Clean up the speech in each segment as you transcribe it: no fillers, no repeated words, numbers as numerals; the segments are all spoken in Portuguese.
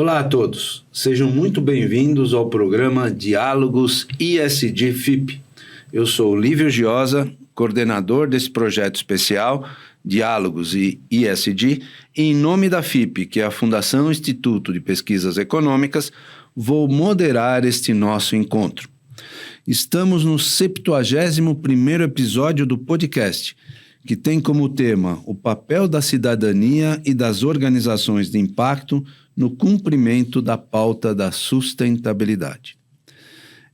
Olá a todos, sejam muito bem-vindos ao programa Diálogos ISD-FIP. Eu sou Lívio Giosa, coordenador desse projeto especial, Diálogos e ISD, e em nome da FIP, que é a Fundação Instituto de Pesquisas Econômicas, vou moderar este nosso encontro. Estamos no 71º episódio do podcast, que tem como tema o papel da cidadania e das organizações de impacto no cumprimento da pauta da sustentabilidade.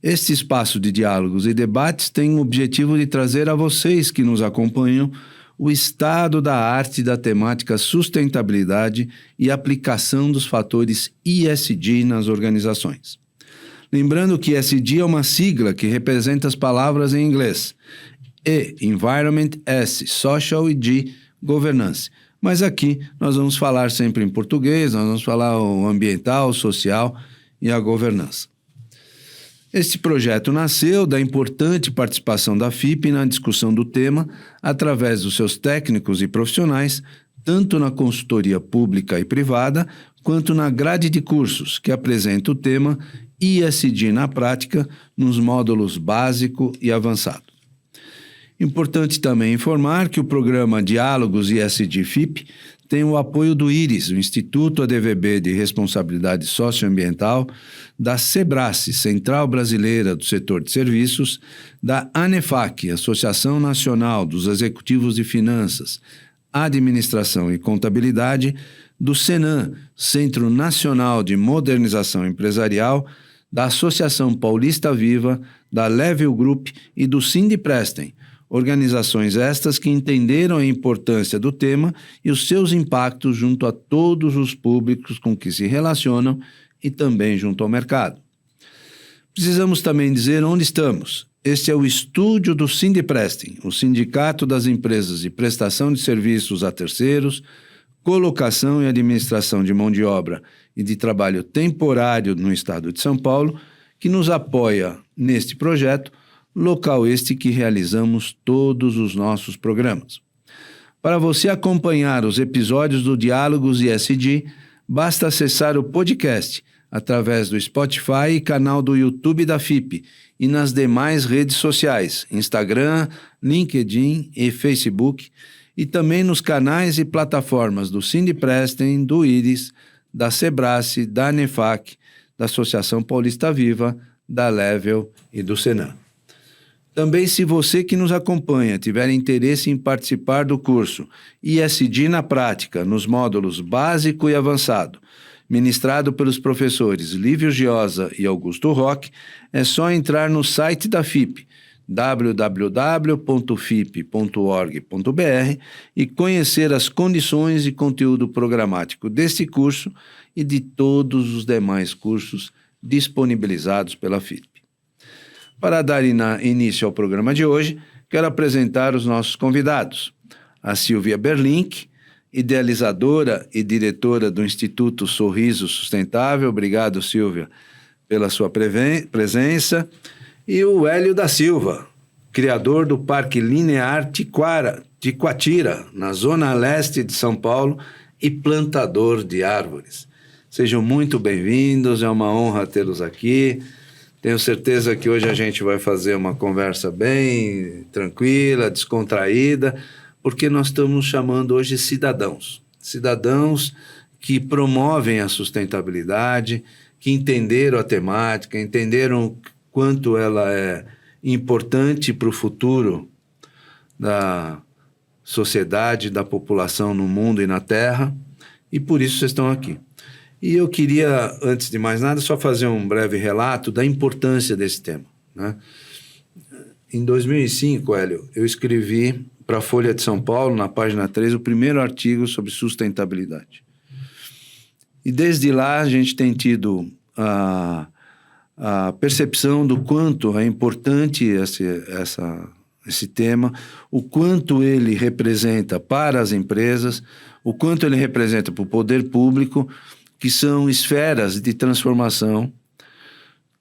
Este espaço de diálogos e debates tem o objetivo de trazer a vocês que nos acompanham o estado da arte da temática sustentabilidade e aplicação dos fatores ISD nas organizações. Lembrando que ISD é uma sigla que representa as palavras em inglês E, Environment, S, Social e G, Governance. Mas aqui nós vamos falar sempre em português, nós vamos falar o ambiental, o social e a governança. Este projeto nasceu da importante participação da FIP na discussão do tema através dos seus técnicos e profissionais, tanto na consultoria pública e privada, quanto na grade de cursos que apresenta o tema ISD na prática nos módulos básico e avançado. Importante também informar que o programa Diálogos ISD-FIP tem o apoio do IRIS, o Instituto ADVB de Responsabilidade Socioambiental, da SEBRASE, Central Brasileira do Setor de Serviços, da ANEFAC, Associação Nacional dos Executivos de Finanças, Administração e Contabilidade, do SENAM, Centro Nacional de Modernização Empresarial, da Associação Paulista Viva, da Level Group e do Sindiprestem, organizações estas que entenderam a importância do tema e os seus impactos junto a todos os públicos com que se relacionam e também junto ao mercado. Precisamos também dizer onde estamos. Este é o estúdio do Sindiprestem, o Sindicato das Empresas de Prestação de Serviços a Terceiros, Colocação e Administração de Mão de Obra e de Trabalho Temporário no Estado de São Paulo, que nos apoia neste projeto, local este que realizamos todos os nossos programas. Para você acompanhar os episódios do Diálogos ISD, basta acessar o podcast através do Spotify e canal do YouTube da FIP e nas demais redes sociais, Instagram, LinkedIn e Facebook, e também nos canais e plataformas do Sindiprestem, do IRIS, da SEBRASE, da ANEFAC, da Associação Paulista Viva, da Level e do SENAM. Também, se você que nos acompanha tiver interesse em participar do curso ISD na Prática, nos módulos básico e avançado, ministrado pelos professores Lívio Giosa e Augusto Roque, é só entrar no site da FIP, www.fip.org.br, e conhecer as condições e conteúdo programático deste curso e de todos os demais cursos disponibilizados pela FIP. Para dar início ao programa de hoje, quero apresentar os nossos convidados. A Silvia Berlink, idealizadora e diretora do Instituto Sorriso Sustentável. Obrigado, Silvia, pela sua presença. E o Hélio da Silva, criador do Parque Linear Tiquatira, na zona leste de São Paulo, e plantador de árvores. Sejam muito bem-vindos, é uma honra tê-los aqui. Tenho certeza que hoje a gente vai fazer uma conversa bem tranquila, descontraída, porque nós estamos chamando hoje cidadãos. Cidadãos que promovem a sustentabilidade, que entenderam a temática, entenderam quanto ela é importante para o futuro da sociedade, da população no mundo e na Terra, e por isso vocês estão aqui. E eu queria, antes de mais nada, só fazer um breve relato da importância desse tema, né? Em 2005, Hélio, eu escrevi para a Folha de São Paulo, na página 3, o primeiro artigo sobre sustentabilidade. E desde lá a gente tem tido a percepção do quanto é importante esse tema, o quanto ele representa para as empresas, o quanto ele representa para o poder público, que são esferas de transformação,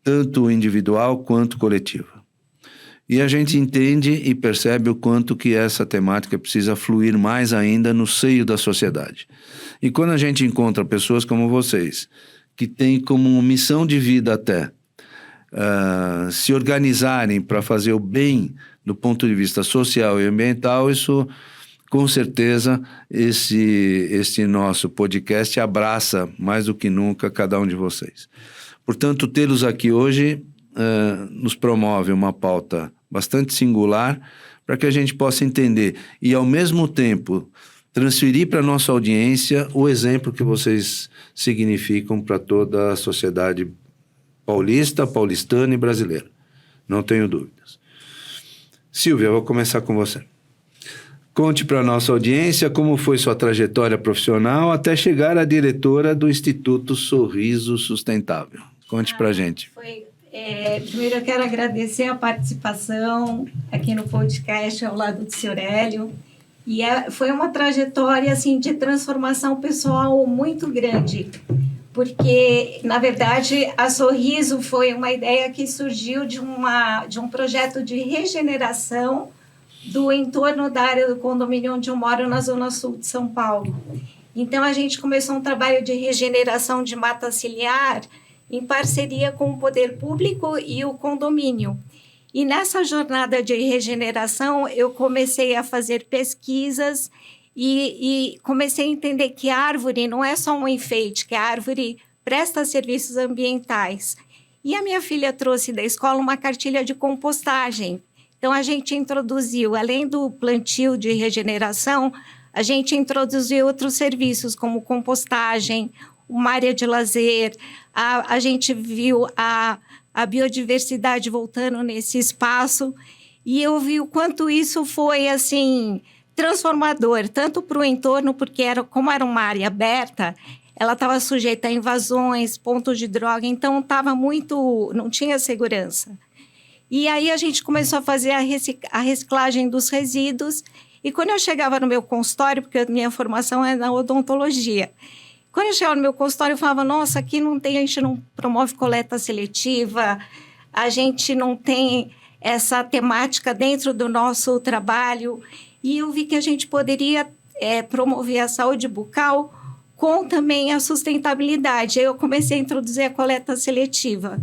tanto individual quanto coletiva. E a gente entende e percebe o quanto que essa temática precisa fluir mais ainda no seio da sociedade. E quando a gente encontra pessoas como vocês, que têm como missão de vida até se organizarem para fazer o bem do ponto de vista social e ambiental, isso, com certeza, esse nosso podcast abraça mais do que nunca cada um de vocês. Portanto, tê-los aqui hoje nos promove uma pauta bastante singular para que a gente possa entender e, ao mesmo tempo, transferir para a nossa audiência o exemplo que vocês significam para toda a sociedade paulista, paulistana e brasileira. Não tenho dúvidas. Silvia, vou começar com você. Conte para a nossa audiência como foi sua trajetória profissional até chegar à diretora do Instituto Sorriso Sustentável. Conte para a gente. Primeiro eu quero agradecer a participação aqui no podcast ao lado do Sr. Hélio. E foi uma trajetória assim, de transformação pessoal muito grande, porque, na verdade, a Sorriso foi uma ideia que surgiu de um projeto de regeneração do entorno da área do condomínio onde eu moro, na Zona Sul de São Paulo. Então, a gente começou um trabalho de regeneração de mata ciliar em parceria com o poder público e o condomínio. E nessa jornada de regeneração, eu comecei a fazer pesquisas e comecei a entender que a árvore não é só um enfeite, que a árvore presta serviços ambientais. E a minha filha trouxe da escola uma cartilha de compostagem. Então, a gente introduziu, além do plantio de regeneração, a gente introduziu outros serviços, como compostagem, uma área de lazer. A gente viu a biodiversidade voltando nesse espaço, e eu vi o quanto isso foi, assim, transformador, tanto para o entorno, porque como era uma área aberta, ela estava sujeita a invasões, pontos de droga, então não tinha segurança. E aí a gente começou a fazer a reciclagem dos resíduos, e quando eu chegava no meu consultório, porque a minha formação é na odontologia, quando eu chegava no meu consultório, eu falava, nossa, aqui a gente não promove coleta seletiva, a gente não tem essa temática dentro do nosso trabalho. E eu vi que a gente poderia promover a saúde bucal com também a sustentabilidade. Aí eu comecei a introduzir a coleta seletiva.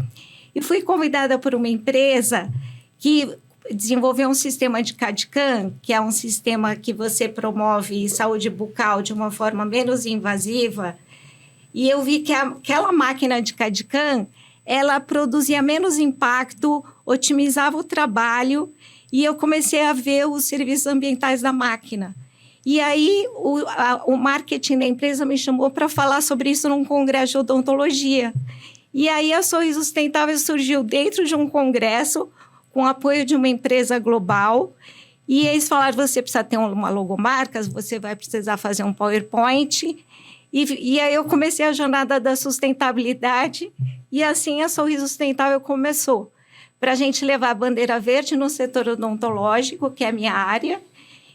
E fui convidada por uma empresa que desenvolveu um sistema de CAD/CAM, que é um sistema que você promove saúde bucal de uma forma menos invasiva, e eu vi que aquela máquina de CAD/CAM, ela produzia menos impacto, otimizava o trabalho, e eu comecei a ver os serviços ambientais da máquina. E aí o marketing da empresa me chamou para falar sobre isso num congresso de odontologia. E aí a Sorriso Sustentável surgiu dentro de um congresso, com apoio de uma empresa global, e eles falaram, você precisa ter uma logomarca, você vai precisar fazer um PowerPoint, e aí eu comecei a jornada da sustentabilidade, e assim a Sorriso Sustentável começou, para a gente levar a bandeira verde no setor odontológico, que é a minha área,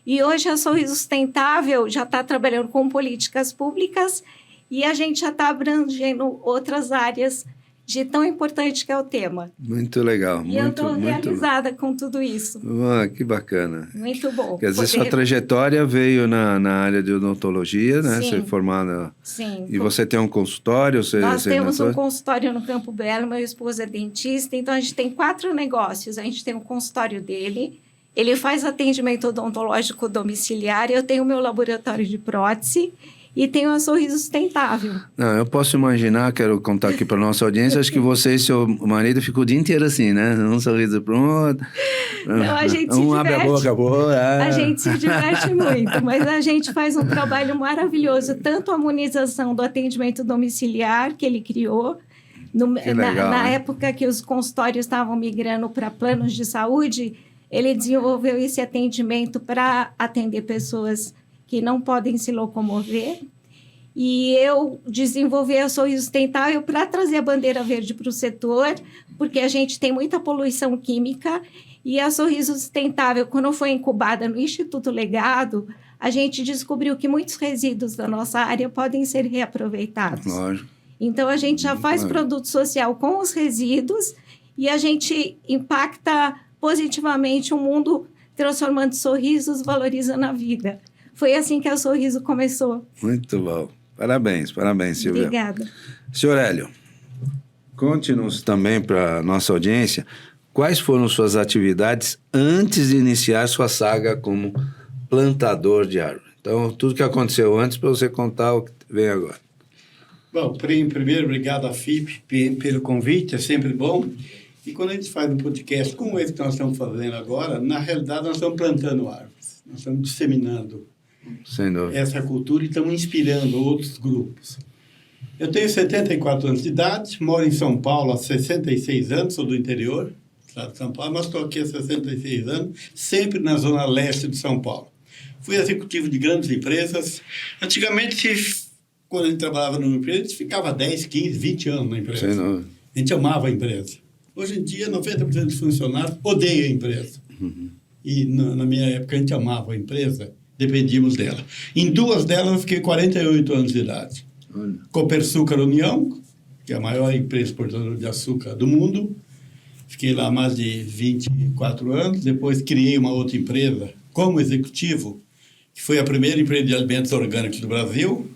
e hoje a Sorriso Sustentável já está trabalhando com políticas públicas, e a gente já está abrangendo outras áreas de tão importante que é o tema. Muito legal. E eu estou realizada com tudo isso. Que bacana. Muito bom. Quer dizer, sua trajetória veio na área de odontologia, né? Sim. Você é formada... Sim. E você tem um consultório? Nós temos um consultório no Campo Belo, meu esposo é dentista, então a gente tem 4 negócios. A gente tem o consultório dele, ele faz atendimento odontológico domiciliar, eu tenho o meu laboratório de prótese, e tem uma Sorriso Sustentável. Não, eu posso imaginar, quero contar aqui para nossa audiência, acho que você e seu marido ficam o dia inteiro assim, né? Um sorriso para o outro. Não, a gente se diverte. Abre a boca, boa. A gente se diverte muito, mas a gente faz um trabalho maravilhoso, tanto a harmonização do atendimento domiciliar que ele criou, na época que os consultórios estavam migrando para planos de saúde, ele desenvolveu esse atendimento para atender pessoas que não podem se locomover, e eu desenvolvi a Sorriso Sustentável para trazer a bandeira verde para o setor, porque a gente tem muita poluição química, e a Sorriso Sustentável, quando foi incubada no Instituto Legado, a gente descobriu que muitos resíduos da nossa área podem ser reaproveitados. Lógico. Então, a gente já faz produto social com os resíduos, e a gente impacta positivamente o mundo, transformando sorrisos, valorizando a vida. Foi assim que a Sorriso começou. Muito bom. Parabéns, Silvia. Obrigada. Senhor Hélio, conte-nos também para a nossa audiência quais foram suas atividades antes de iniciar sua saga como plantador de árvore. Então, tudo que aconteceu antes para você contar o que vem agora. Bom, primeiro, obrigado à FIP pelo convite, é sempre bom. E quando a gente faz um podcast como esse que nós estamos fazendo agora, na realidade nós estamos plantando árvores, nós estamos disseminando essa cultura e estamos inspirando outros grupos. Eu tenho 74 anos de idade, moro em São Paulo há 66 anos, sou do interior, estado de São Paulo, mas estou aqui há 66 anos, sempre na zona leste de São Paulo. Fui executivo de grandes empresas. Antigamente, quando a gente trabalhava numa empresa, a gente ficava 10, 15, 20 anos na empresa. A gente amava a empresa. Hoje em dia, 90% dos funcionários odeiam a empresa. Uhum. E na minha época, a gente amava a empresa, dependíamos dela. Em duas delas, eu fiquei 48 anos de idade. Copersucar União, que é a maior empresa exportadora de açúcar do mundo. Fiquei lá mais de 24 anos. Depois, criei uma outra empresa como executivo, que foi a primeira empresa de alimentos orgânicos do Brasil.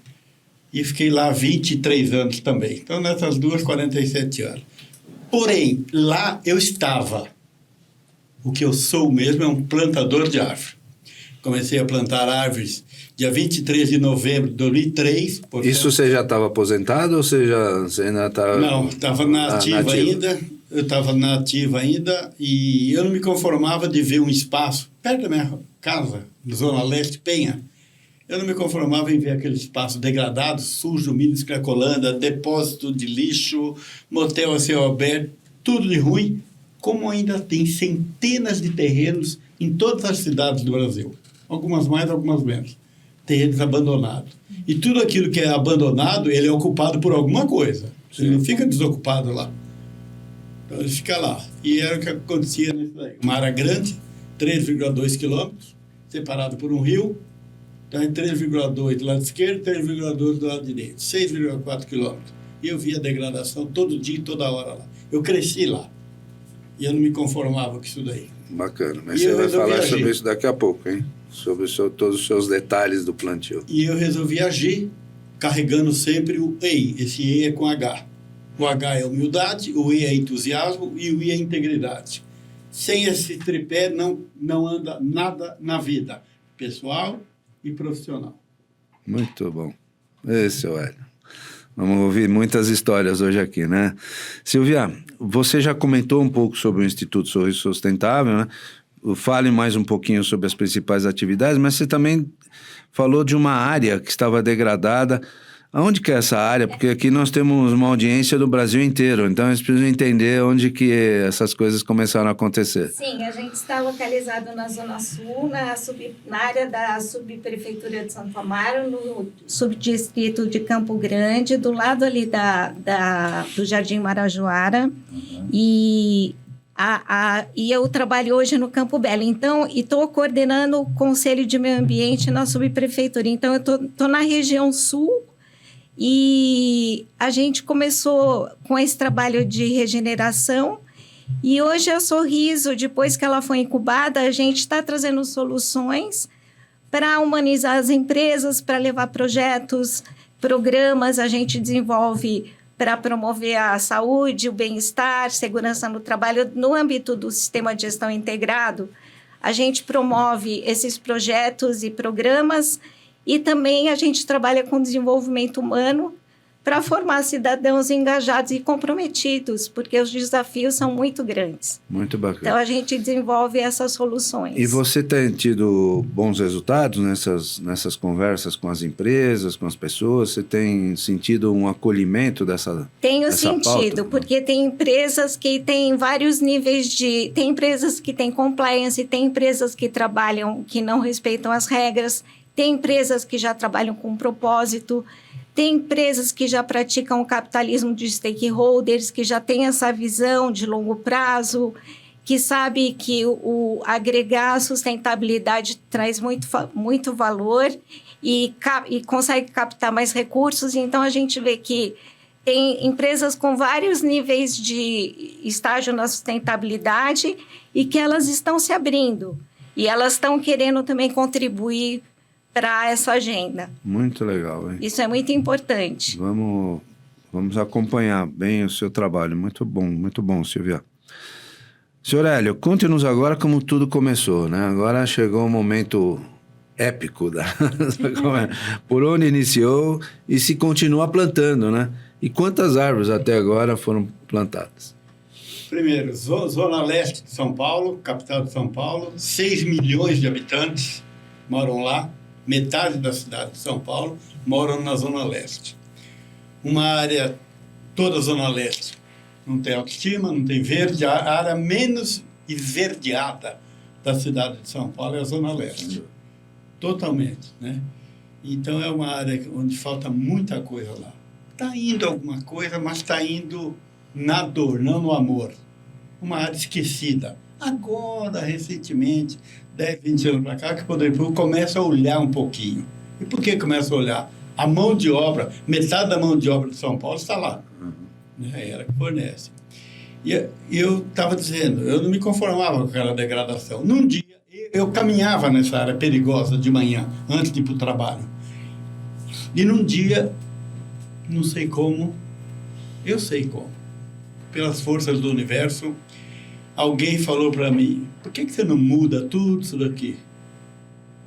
E fiquei lá 23 anos também. Então, nessas duas, 47 anos. Porém, lá eu estava. O que eu sou mesmo é um plantador de árvore. Comecei a plantar árvores dia 23 de novembro de 2003. Isso você já estava aposentado ou você ainda estava... Não, estava na ativa ainda. Eu estava na ativa ainda e eu não me conformava de ver um espaço perto da minha casa, na Zona Leste, Penha. Eu não me conformava em ver aquele espaço degradado, sujo, milho escracolando, depósito de lixo, motel a céu aberto, tudo de ruim, como ainda tem centenas de terrenos em todas as cidades do Brasil. Algumas mais, algumas menos. Terrenos abandonados. E tudo aquilo que é abandonado, ele é ocupado por alguma coisa. Ele não fica desocupado lá. Então, ele fica lá. E era o que acontecia nisso daí. Uma área grande, 3,2 quilômetros, separado por um rio. Então, 3,2 do lado esquerdo, 3,2 do lado direito. 6,4 quilômetros. E eu via a degradação todo dia e toda hora lá. Eu cresci lá. E eu não me conformava com isso daí. Bacana. Mas você vai falar sobre isso daqui a pouco, hein? Sobre todos os seus detalhes do plantio. E eu resolvi agir carregando sempre o EI. Esse EI é com H. O H é humildade, o E é entusiasmo e o I é integridade. Sem esse tripé não anda nada na vida, pessoal e profissional. Muito bom. Esse é o Hélio. Vamos ouvir muitas histórias hoje aqui, né? Silvia, você já comentou um pouco sobre o Instituto Sorriso Sustentável, né? Fale mais um pouquinho sobre as principais atividades, mas você também falou de uma área que estava degradada. Aonde que é essa área? Porque aqui nós temos uma audiência do Brasil inteiro, então eles precisam entender onde que essas coisas começaram a acontecer. Sim, a gente está localizado na Zona Sul, na área da subprefeitura de Santo Amaro, no subdistrito de Campo Grande, do lado ali do Jardim Marajoara. E eu trabalho hoje no Campo Belo, então, e estou coordenando o Conselho de Meio Ambiente na subprefeitura. Então, eu estou na região sul. E a gente começou com esse trabalho de regeneração e hoje a Sorriso, depois que ela foi incubada, a gente está trazendo soluções para humanizar as empresas, para levar projetos, programas, a gente desenvolve para promover a saúde, o bem-estar, segurança no trabalho no âmbito do sistema de gestão integrado. A gente promove esses projetos e programas. E também a gente trabalha com desenvolvimento humano para formar cidadãos engajados e comprometidos, porque os desafios são muito grandes. Muito bacana. Então, a gente desenvolve essas soluções. E você tem tido bons resultados nessas conversas com as empresas, com as pessoas? Você tem sentido um acolhimento dessa Tenho sentido, pauta? Porque tem empresas que têm vários níveis de... Tem empresas que têm compliance, tem empresas que trabalham, que não respeitam as regras, tem empresas que já trabalham com propósito, tem empresas que já praticam o capitalismo de stakeholders, que já têm essa visão de longo prazo, que sabe que o agregar a sustentabilidade traz muito valor e consegue captar mais recursos. Então, a gente vê que tem empresas com vários níveis de estágio na sustentabilidade e que elas estão se abrindo. E elas estão querendo também contribuir para essa agenda. Muito legal, hein? Isso é muito importante. Vamos acompanhar bem o seu trabalho. Muito bom, Silvia. Senhor Hélio, conte-nos agora como tudo começou, né? Agora chegou o momento épico por onde iniciou e se continua plantando, né? E quantas árvores até agora foram plantadas? Primeiro, Zona Leste de São Paulo, capital de São Paulo, 6 milhões de habitantes moram lá, metade da cidade de São Paulo moram na Zona Leste. Uma área, toda a Zona Leste, não tem autoestima, não tem verde, a área menos esverdeada da cidade de São Paulo é a Zona Leste. Totalmente, né? Então, é uma área onde falta muita coisa lá. Está indo alguma coisa, mas está indo na dor, não no amor. Uma área esquecida. Agora, recentemente, 10, 20 anos para cá, que o Poder Público começa a olhar um pouquinho. E por que começa a olhar? A mão de obra, metade da mão de obra de São Paulo está lá. Né? Ela que fornece. E eu estava dizendo, eu não me conformava com aquela degradação. Num dia, eu caminhava nessa área perigosa de manhã, antes de ir para o trabalho. E num dia, não sei como, eu sei como, pelas forças do universo, alguém falou para mim, por que você não muda tudo isso daqui?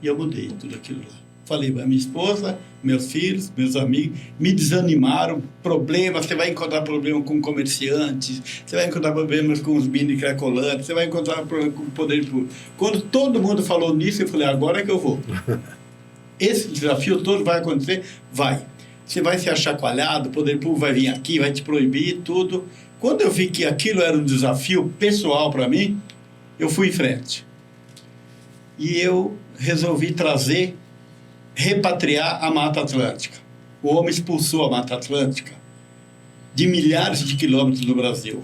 E eu mudei tudo aquilo lá. Falei para minha esposa, meus filhos, meus amigos, me desanimaram, problemas, você vai encontrar problemas com comerciantes, você vai encontrar problemas com os mini cracolantes, você vai encontrar problemas com o poder público. Quando todo mundo falou nisso, eu falei, agora é que eu vou. Esse desafio todo vai acontecer? Vai. Você vai ser achacoalhado, o poder público vai vir aqui, vai te proibir tudo. Quando eu vi que aquilo era um desafio pessoal para mim, eu fui em frente. E eu resolvi repatriar a Mata Atlântica. O homem expulsou a Mata Atlântica de milhares de quilômetros do Brasil.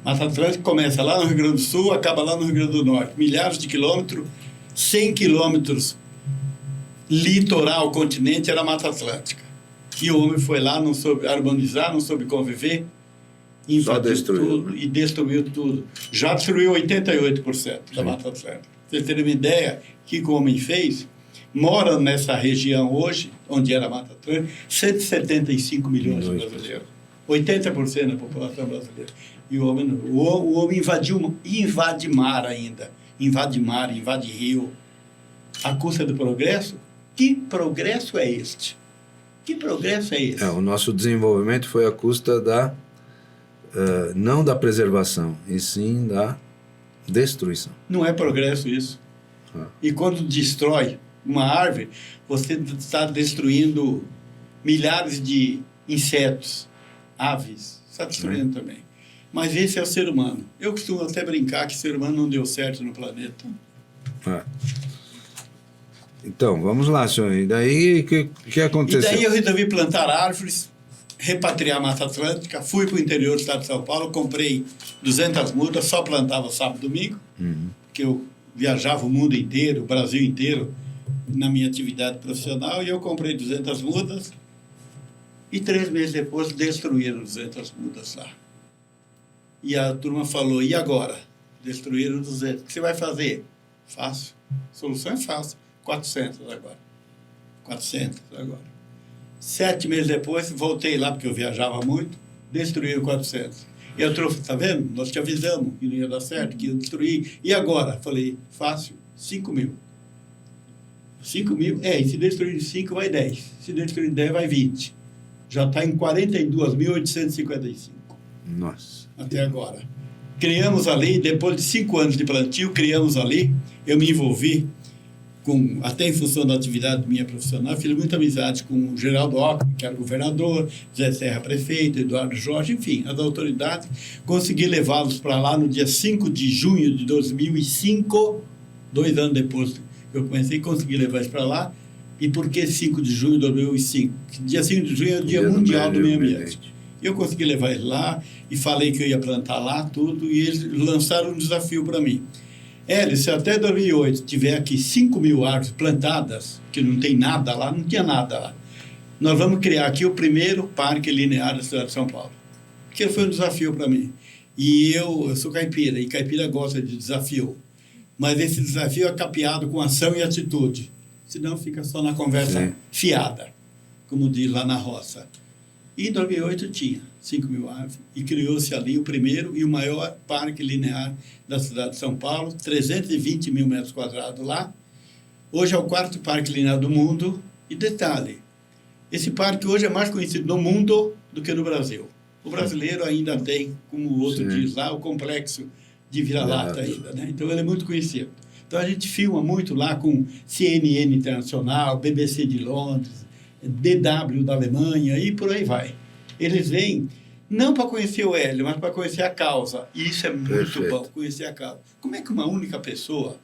Mata Atlântica começa lá no Rio Grande do Sul, acaba lá no Rio Grande do Norte. Milhares de quilômetros, 100 quilômetros litoral, continente, era a Mata Atlântica. E o homem foi lá, não soube urbanizar, não soube conviver, invadiu tudo e destruiu tudo. Já destruiu 88% da Mata Atlântica. Vocês terem uma ideia, o que o homem fez? Mora nessa região hoje, onde era a Mata Atlântica, 175 milhões de brasileiros. 80% da população brasileira. E o homem invade mar ainda. Invade mar, invade rio. À custa do progresso? Que progresso é este? Que progresso é esse? O nosso desenvolvimento foi à custa não da preservação, e sim da destruição. Não é progresso isso. E quando destrói uma árvore, você está destruindo milhares de insetos, aves, está destruindo também. Mas esse é o ser humano. Eu costumo até brincar que o ser humano não deu certo no planeta. Então, vamos lá, senhor. E daí, o que aconteceu? E daí eu resolvi plantar árvores, repatriar a Mata Atlântica, fui para o interior do estado de São Paulo, comprei 200 mudas, só plantava sábado e domingo, porque eu viajava o mundo inteiro, o Brasil inteiro, na minha atividade profissional, e eu comprei 200 mudas, e 3 meses depois destruíram 200 mudas lá. E a turma falou, e agora? Destruíram 200. O que você vai fazer? Fácil. A solução é fácil. 400 agora. 400 agora. 7 meses depois, voltei lá, porque eu viajava muito, destruíram 400. E eu trouxe, tá vendo? Nós te avisamos que não ia dar certo, que ia destruir. E agora? Falei, fácil, 5 mil. 5 mil? E se destruir 5, vai 10. Se destruir 10, vai 20. Já está em 42.855. Nossa. Até agora. Criamos ali, depois de 5 anos de plantio, criamos ali, eu me envolvi, até em função da atividade minha profissional, fiz muita amizade com o Geraldo Alckmin, que era governador, Zé Serra prefeito, Eduardo Jorge, enfim, as autoridades. Consegui levá-los para lá no dia 5 de junho de 2005, 2 anos depois que eu comecei, consegui levar eles para lá. E por que 5 de junho de 2005? Dia 5 de junho é o Dia Mundial do Meio Ambiente. Eu consegui levar eles lá e falei que eu ia plantar lá tudo, e eles lançaram um desafio para mim. Hélio, se até 2008 tiver aqui 5 mil árvores plantadas, que não tem nada lá, não tinha nada lá, nós vamos criar aqui o primeiro parque linear da cidade de São Paulo. Aquilo foi um desafio para mim. E eu sou caipira, e caipira gosta de desafio. Mas esse desafio é capeado com ação e atitude. senão fica só na conversa fiada, como diz lá na roça. E em 2008 tinha 5 mil árvores e criou-se ali o primeiro e o maior parque linear da cidade de São Paulo, 320 mil metros quadrados lá. Hoje é o 4º parque linear do mundo. E detalhe, esse parque hoje é mais conhecido no mundo do que no Brasil. O brasileiro ainda tem, como o outro diz lá, o complexo de vira-lata ainda, né? Então ele é muito conhecido. Então a gente filma muito lá com CNN Internacional, BBC de Londres, DW da Alemanha e por aí vai. Eles vêm não para conhecer o Hélio, mas para conhecer a causa. E isso é muito bom, conhecer a causa. Como é que uma única pessoa...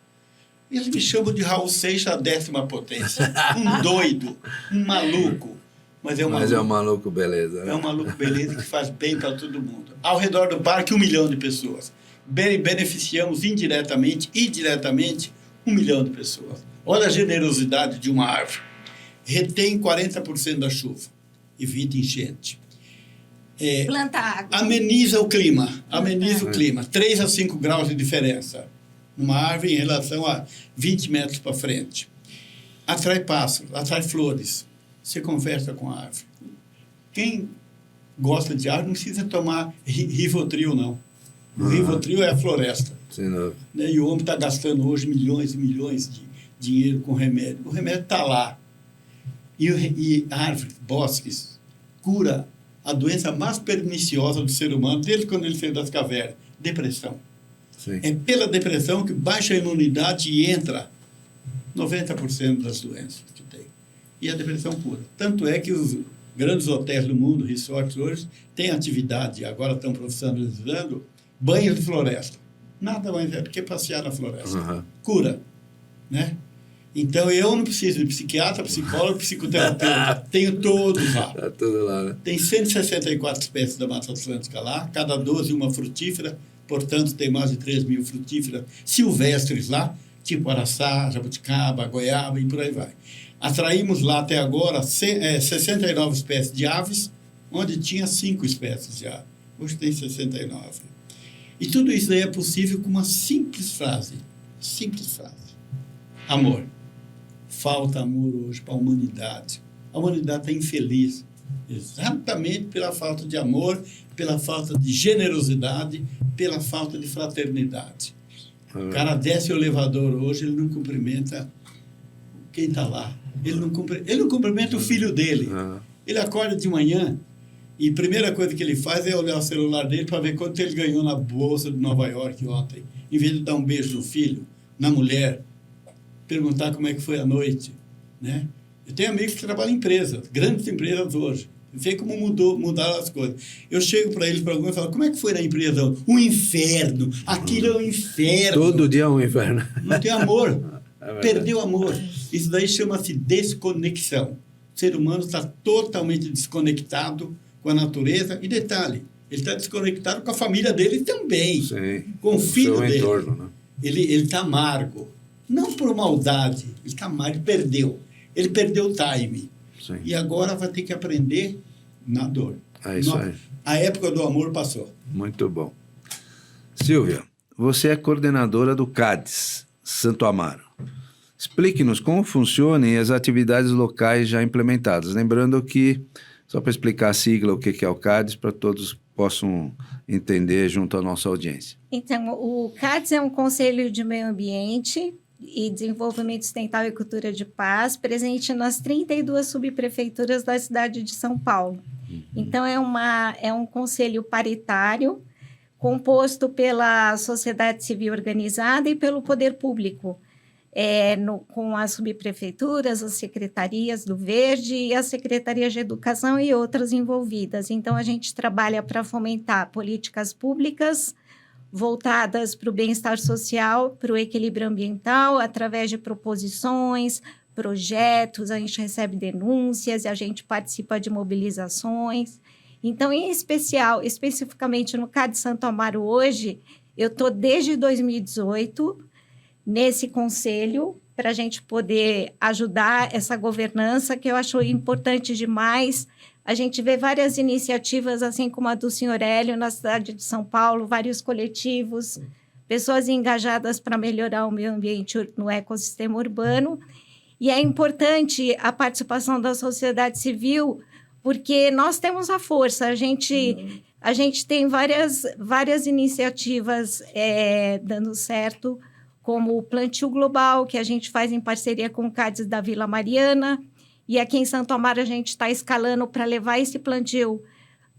Eles me chamam de Raul Seixas, a 10ª potência. Um doido, um maluco. Mas é um maluco beleza. Né? É um maluco beleza que faz bem para todo mundo. Ao redor do parque, 1 milhão de pessoas. Beneficiamos indiretamente e diretamente 1 milhão de pessoas. Olha a generosidade de uma árvore. Retém 40% da chuva. Evita enchente. Planta água. Ameniza o clima. Ameniza o clima. 3 a 5 graus de diferença. Uma árvore em relação a 20 metros para frente. Atrai pássaros, atrai flores. Você conversa com a árvore. Quem gosta de árvore não precisa tomar Rivotril, não. O Rivotril é a floresta. Né? E o homem está gastando hoje milhões e milhões de dinheiro com remédio. O remédio está lá. E árvores, bosques, cura a doença mais perniciosa do ser humano, desde quando ele saiu das cavernas, depressão. Sim. É pela depressão que baixa a imunidade e entra 90% das doenças que tem. E a depressão cura. Tanto é que os grandes hotéis do mundo, resorts hoje, têm atividade, agora estão profissionalizando, banhos de floresta. Nada mais é do que passear na floresta. Cura. Né? Então, eu não preciso de psiquiatra, psicólogo, psicoterapeuta. Tenho todos lá. Está tudo lá, né? Tem 164 espécies da Mata Atlântica lá, cada 12 uma frutífera. Portanto, tem mais de 3 mil frutíferas silvestres lá, tipo araçá, jabuticaba, goiaba e por aí vai. Atraímos lá até agora 69 espécies de aves, onde tinha 5 espécies de aves. Hoje tem 69. E tudo isso aí é possível com uma simples frase. Simples frase. Amor. Falta amor hoje para a humanidade. A humanidade está infeliz. Exatamente pela falta de amor, pela falta de generosidade, pela falta de fraternidade. O cara desce o elevador hoje, ele não cumprimenta quem está lá. Ele não cumprimenta o filho dele. Ele acorda de manhã e a primeira coisa que ele faz é olhar o celular dele para ver quanto ele ganhou na bolsa de Nova York ontem. Em vez de dar um beijo no filho, na mulher, perguntar como é que foi a noite. Né? Eu tenho amigos que trabalham em empresas, grandes empresas hoje. Vê como mudaram as coisas. Eu chego para eles, para alguns, e falo, como é que foi na empresa? Um inferno. Aquilo é um inferno. Todo dia é um inferno. Não tem amor. Perdeu o amor. Isso daí chama-se desconexão. O ser humano está totalmente desconectado com a natureza. E detalhe, ele está desconectado com a família dele também. Sim. Com o filho seu dele. Entorno, né? Ele está amargo. Não por maldade. Ele está amargo. Ele perdeu. Ele perdeu o time. Sim. E agora vai ter que aprender na dor. É isso aí. A época do amor passou. Muito bom. Silvia, você é coordenadora do CADES, Santo Amaro. Explique-nos como funcionam as atividades locais já implementadas. Lembrando que, só para explicar a sigla, o que é o CADES, para todos possam entender junto à nossa audiência. Então, o CADES é um Conselho de Meio Ambiente e Desenvolvimento Sustentável e Cultura de Paz, presente nas 32 subprefeituras da cidade de São Paulo. Então, é um conselho paritário, composto pela sociedade civil organizada e pelo poder público, com as subprefeituras, as secretarias do Verde e as secretarias de educação e outras envolvidas. Então, a gente trabalha para fomentar políticas públicas voltadas para o bem-estar social, para o equilíbrio ambiental, através de proposições, projetos, a gente recebe denúncias, a gente participa de mobilizações. Então, em especial, especificamente no CADES Santo Amaro hoje, eu estou desde 2018 nesse conselho para a gente poder ajudar essa governança, que eu acho importante demais. A gente vê várias iniciativas, assim como a do senhor Hélio, na cidade de São Paulo, vários coletivos, pessoas engajadas para melhorar o meio ambiente no ecossistema urbano. E é importante a participação da sociedade civil, porque nós temos a força. A gente tem várias iniciativas dando certo, como o Plantio Global, que a gente faz em parceria com o CADES da Vila Mariana. E aqui em Santo Amaro a gente está escalando para levar esse plantio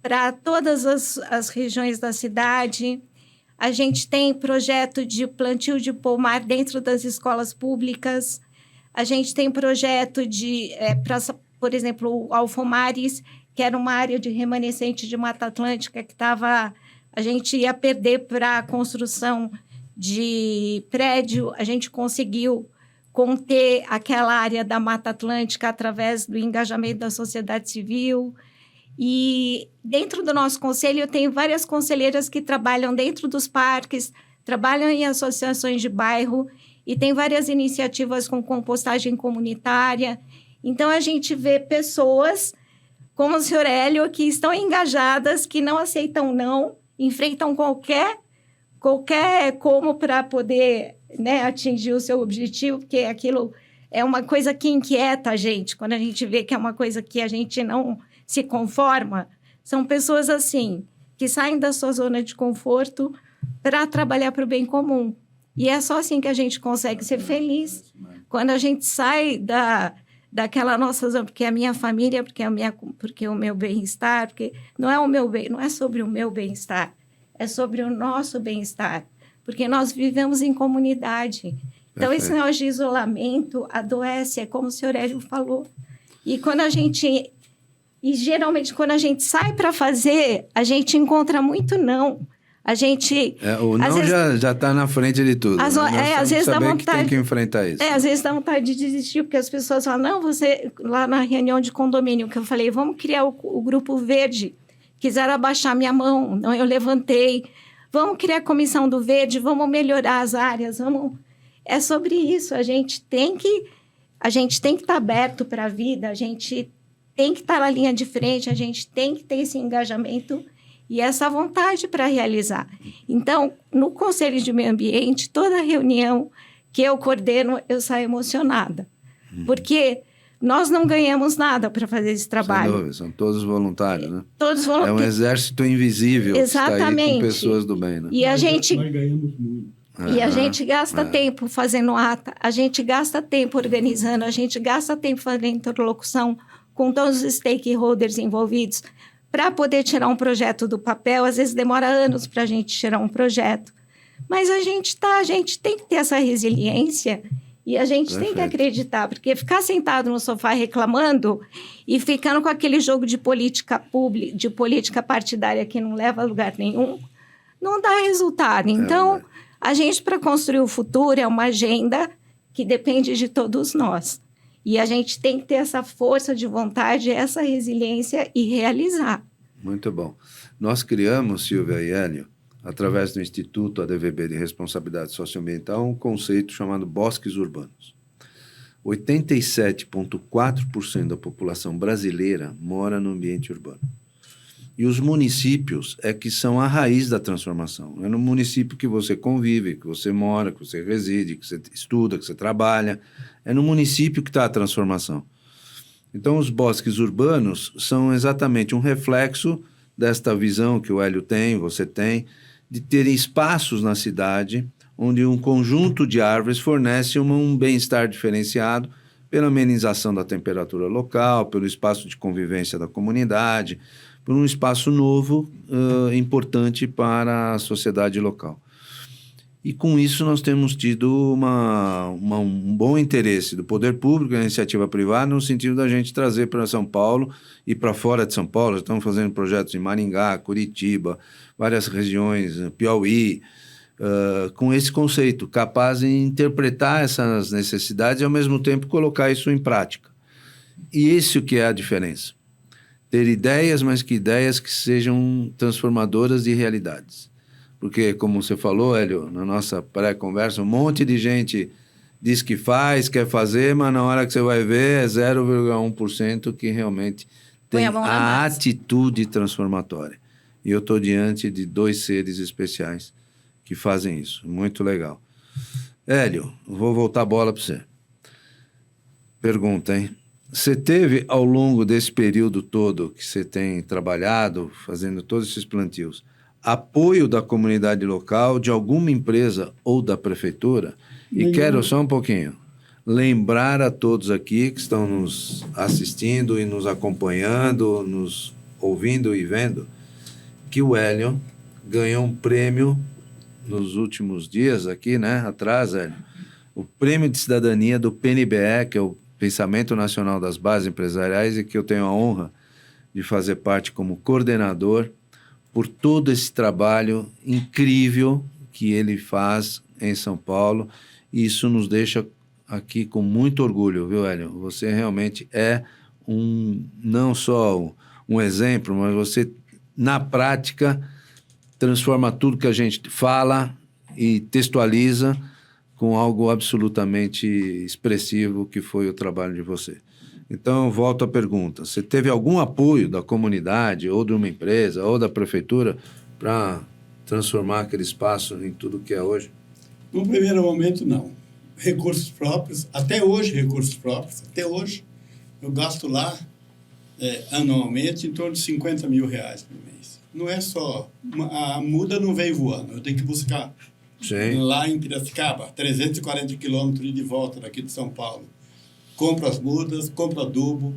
para todas as regiões da cidade. A gente tem projeto de plantio de pomar dentro das escolas públicas. A gente tem projeto por exemplo, o Alfomares, que era uma área de remanescente de Mata Atlântica que a gente ia perder para a construção de prédio. A gente conseguiu conter aquela área da Mata Atlântica através do engajamento da sociedade civil. E dentro do nosso conselho, eu tenho várias conselheiras que trabalham dentro dos parques, trabalham em associações de bairro e tem várias iniciativas com compostagem comunitária. Então, a gente vê pessoas como o senhor Hélio que estão engajadas, que não aceitam não, enfrentam qualquer como para poder, né, atingir o seu objetivo, porque aquilo é uma coisa que inquieta a gente. Quando a gente vê que é uma coisa que a gente não se conforma, são pessoas assim, que saem da sua zona de conforto para trabalhar para o bem comum. E é só assim que a gente consegue ser feliz. Quando a gente sai daquela nossa zona, porque é a minha família, porque é o meu bem-estar, porque não é sobre o meu bem-estar, é sobre o nosso bem-estar, porque nós vivemos em comunidade. Então, esse negócio de isolamento adoece, é como o senhor Hélio falou. E geralmente, quando a gente sai para fazer, a gente encontra muito não. A gente... o não já está na frente de tudo. Às vezes dá vontade... que tem que enfrentar isso. Às vezes dá vontade de desistir, porque as pessoas falam, não, você... Lá na reunião de condomínio, que eu falei, vamos criar o Grupo Verde. Quiseram abaixar minha mão, não, eu levantei. Vamos criar a Comissão do Verde, vamos melhorar as áreas, vamos... É sobre isso, a gente tem que estar aberto para a vida, a gente tem que estar na linha de frente, a gente tem que ter esse engajamento e essa vontade para realizar. Então, no Conselho de Meio Ambiente, toda reunião que eu coordeno, eu saio emocionada. Porque nós não ganhamos nada para fazer esse trabalho. Sem dúvida, são todos voluntários, né? Todos voluntários. É um exército invisível. Exatamente. Que está aí com pessoas do bem, né? E a gente... Nós ganhamos muito. E a gente gasta tempo fazendo ata, a gente gasta tempo organizando, a gente gasta tempo fazendo interlocução com todos os stakeholders envolvidos para poder tirar um projeto do papel. Às vezes demora anos para a gente tirar um projeto. Mas a gente tem que ter essa resiliência e a gente tem que acreditar, porque ficar sentado no sofá reclamando e ficando com aquele jogo de política pública, de política partidária que não leva a lugar nenhum, não dá resultado. Então... A gente, para construir o futuro, é uma agenda que depende de todos nós. E a gente tem que ter essa força de vontade, essa resiliência e realizar. Muito bom. Nós criamos, Silvia e Hélio, através do Instituto ADVB de Responsabilidade Socioambiental, um conceito chamado bosques urbanos. 87,4% da população brasileira mora no ambiente urbano. E os municípios é que são a raiz da transformação. É no município que você convive, que você mora, que você reside, que você estuda, que você trabalha. É no município que está a transformação. Então, os bosques urbanos são exatamente um reflexo desta visão que o Hélio tem, você tem, de terem espaços na cidade onde um conjunto de árvores fornece um bem-estar diferenciado pela amenização da temperatura local, pelo espaço de convivência da comunidade, por um espaço novo, importante para a sociedade local. E com isso nós temos tido um bom interesse do poder público e da iniciativa privada no sentido da gente trazer para São Paulo e para fora de São Paulo. Estamos fazendo projetos em Maringá, Curitiba, várias regiões, Piauí, com esse conceito, capaz de interpretar essas necessidades e ao mesmo tempo colocar isso em prática. E isso que é a diferença. Ter ideias, mas que ideias que sejam transformadoras de realidades. Porque, como você falou, Hélio, na nossa pré-conversa, um monte de gente diz que faz, quer fazer, mas na hora que você vai ver é 0,1% que realmente tem a atitude transformatória. E eu estou diante de 2 seres especiais que fazem isso. Muito legal. Hélio, vou voltar a bola para você. pergunta, hein? Você teve, ao longo desse período todo que você tem trabalhado, fazendo todos esses plantios, apoio da comunidade local, de alguma empresa ou da prefeitura? E quero só um pouquinho lembrar a todos aqui que estão nos assistindo e nos acompanhando, nos ouvindo e vendo, que o Hélio ganhou um prêmio nos últimos dias aqui, né? Atrás, Hélio. O Prêmio de Cidadania do PNBE, que é o Pensamento Nacional das Bases Empresariais, e que eu tenho a honra de fazer parte como coordenador por todo esse trabalho incrível que ele faz em São Paulo. E isso nos deixa aqui com muito orgulho, viu, Hélio? Você realmente é não só um exemplo, mas você, na prática, transforma tudo que a gente fala e textualiza com algo absolutamente expressivo, que foi o trabalho de você. Então, eu volto à pergunta. Você teve algum apoio da comunidade, ou de uma empresa, ou da prefeitura, para transformar aquele espaço em tudo que é hoje? No primeiro momento, não. Recursos próprios, até hoje, eu gasto lá, anualmente, em torno de R$50 mil por mês. Não é só... A muda não veio voando, eu tenho que buscar. Sim. Lá em Piracicaba, 340 quilômetros de volta daqui de São Paulo. Compro as mudas, compro adubo,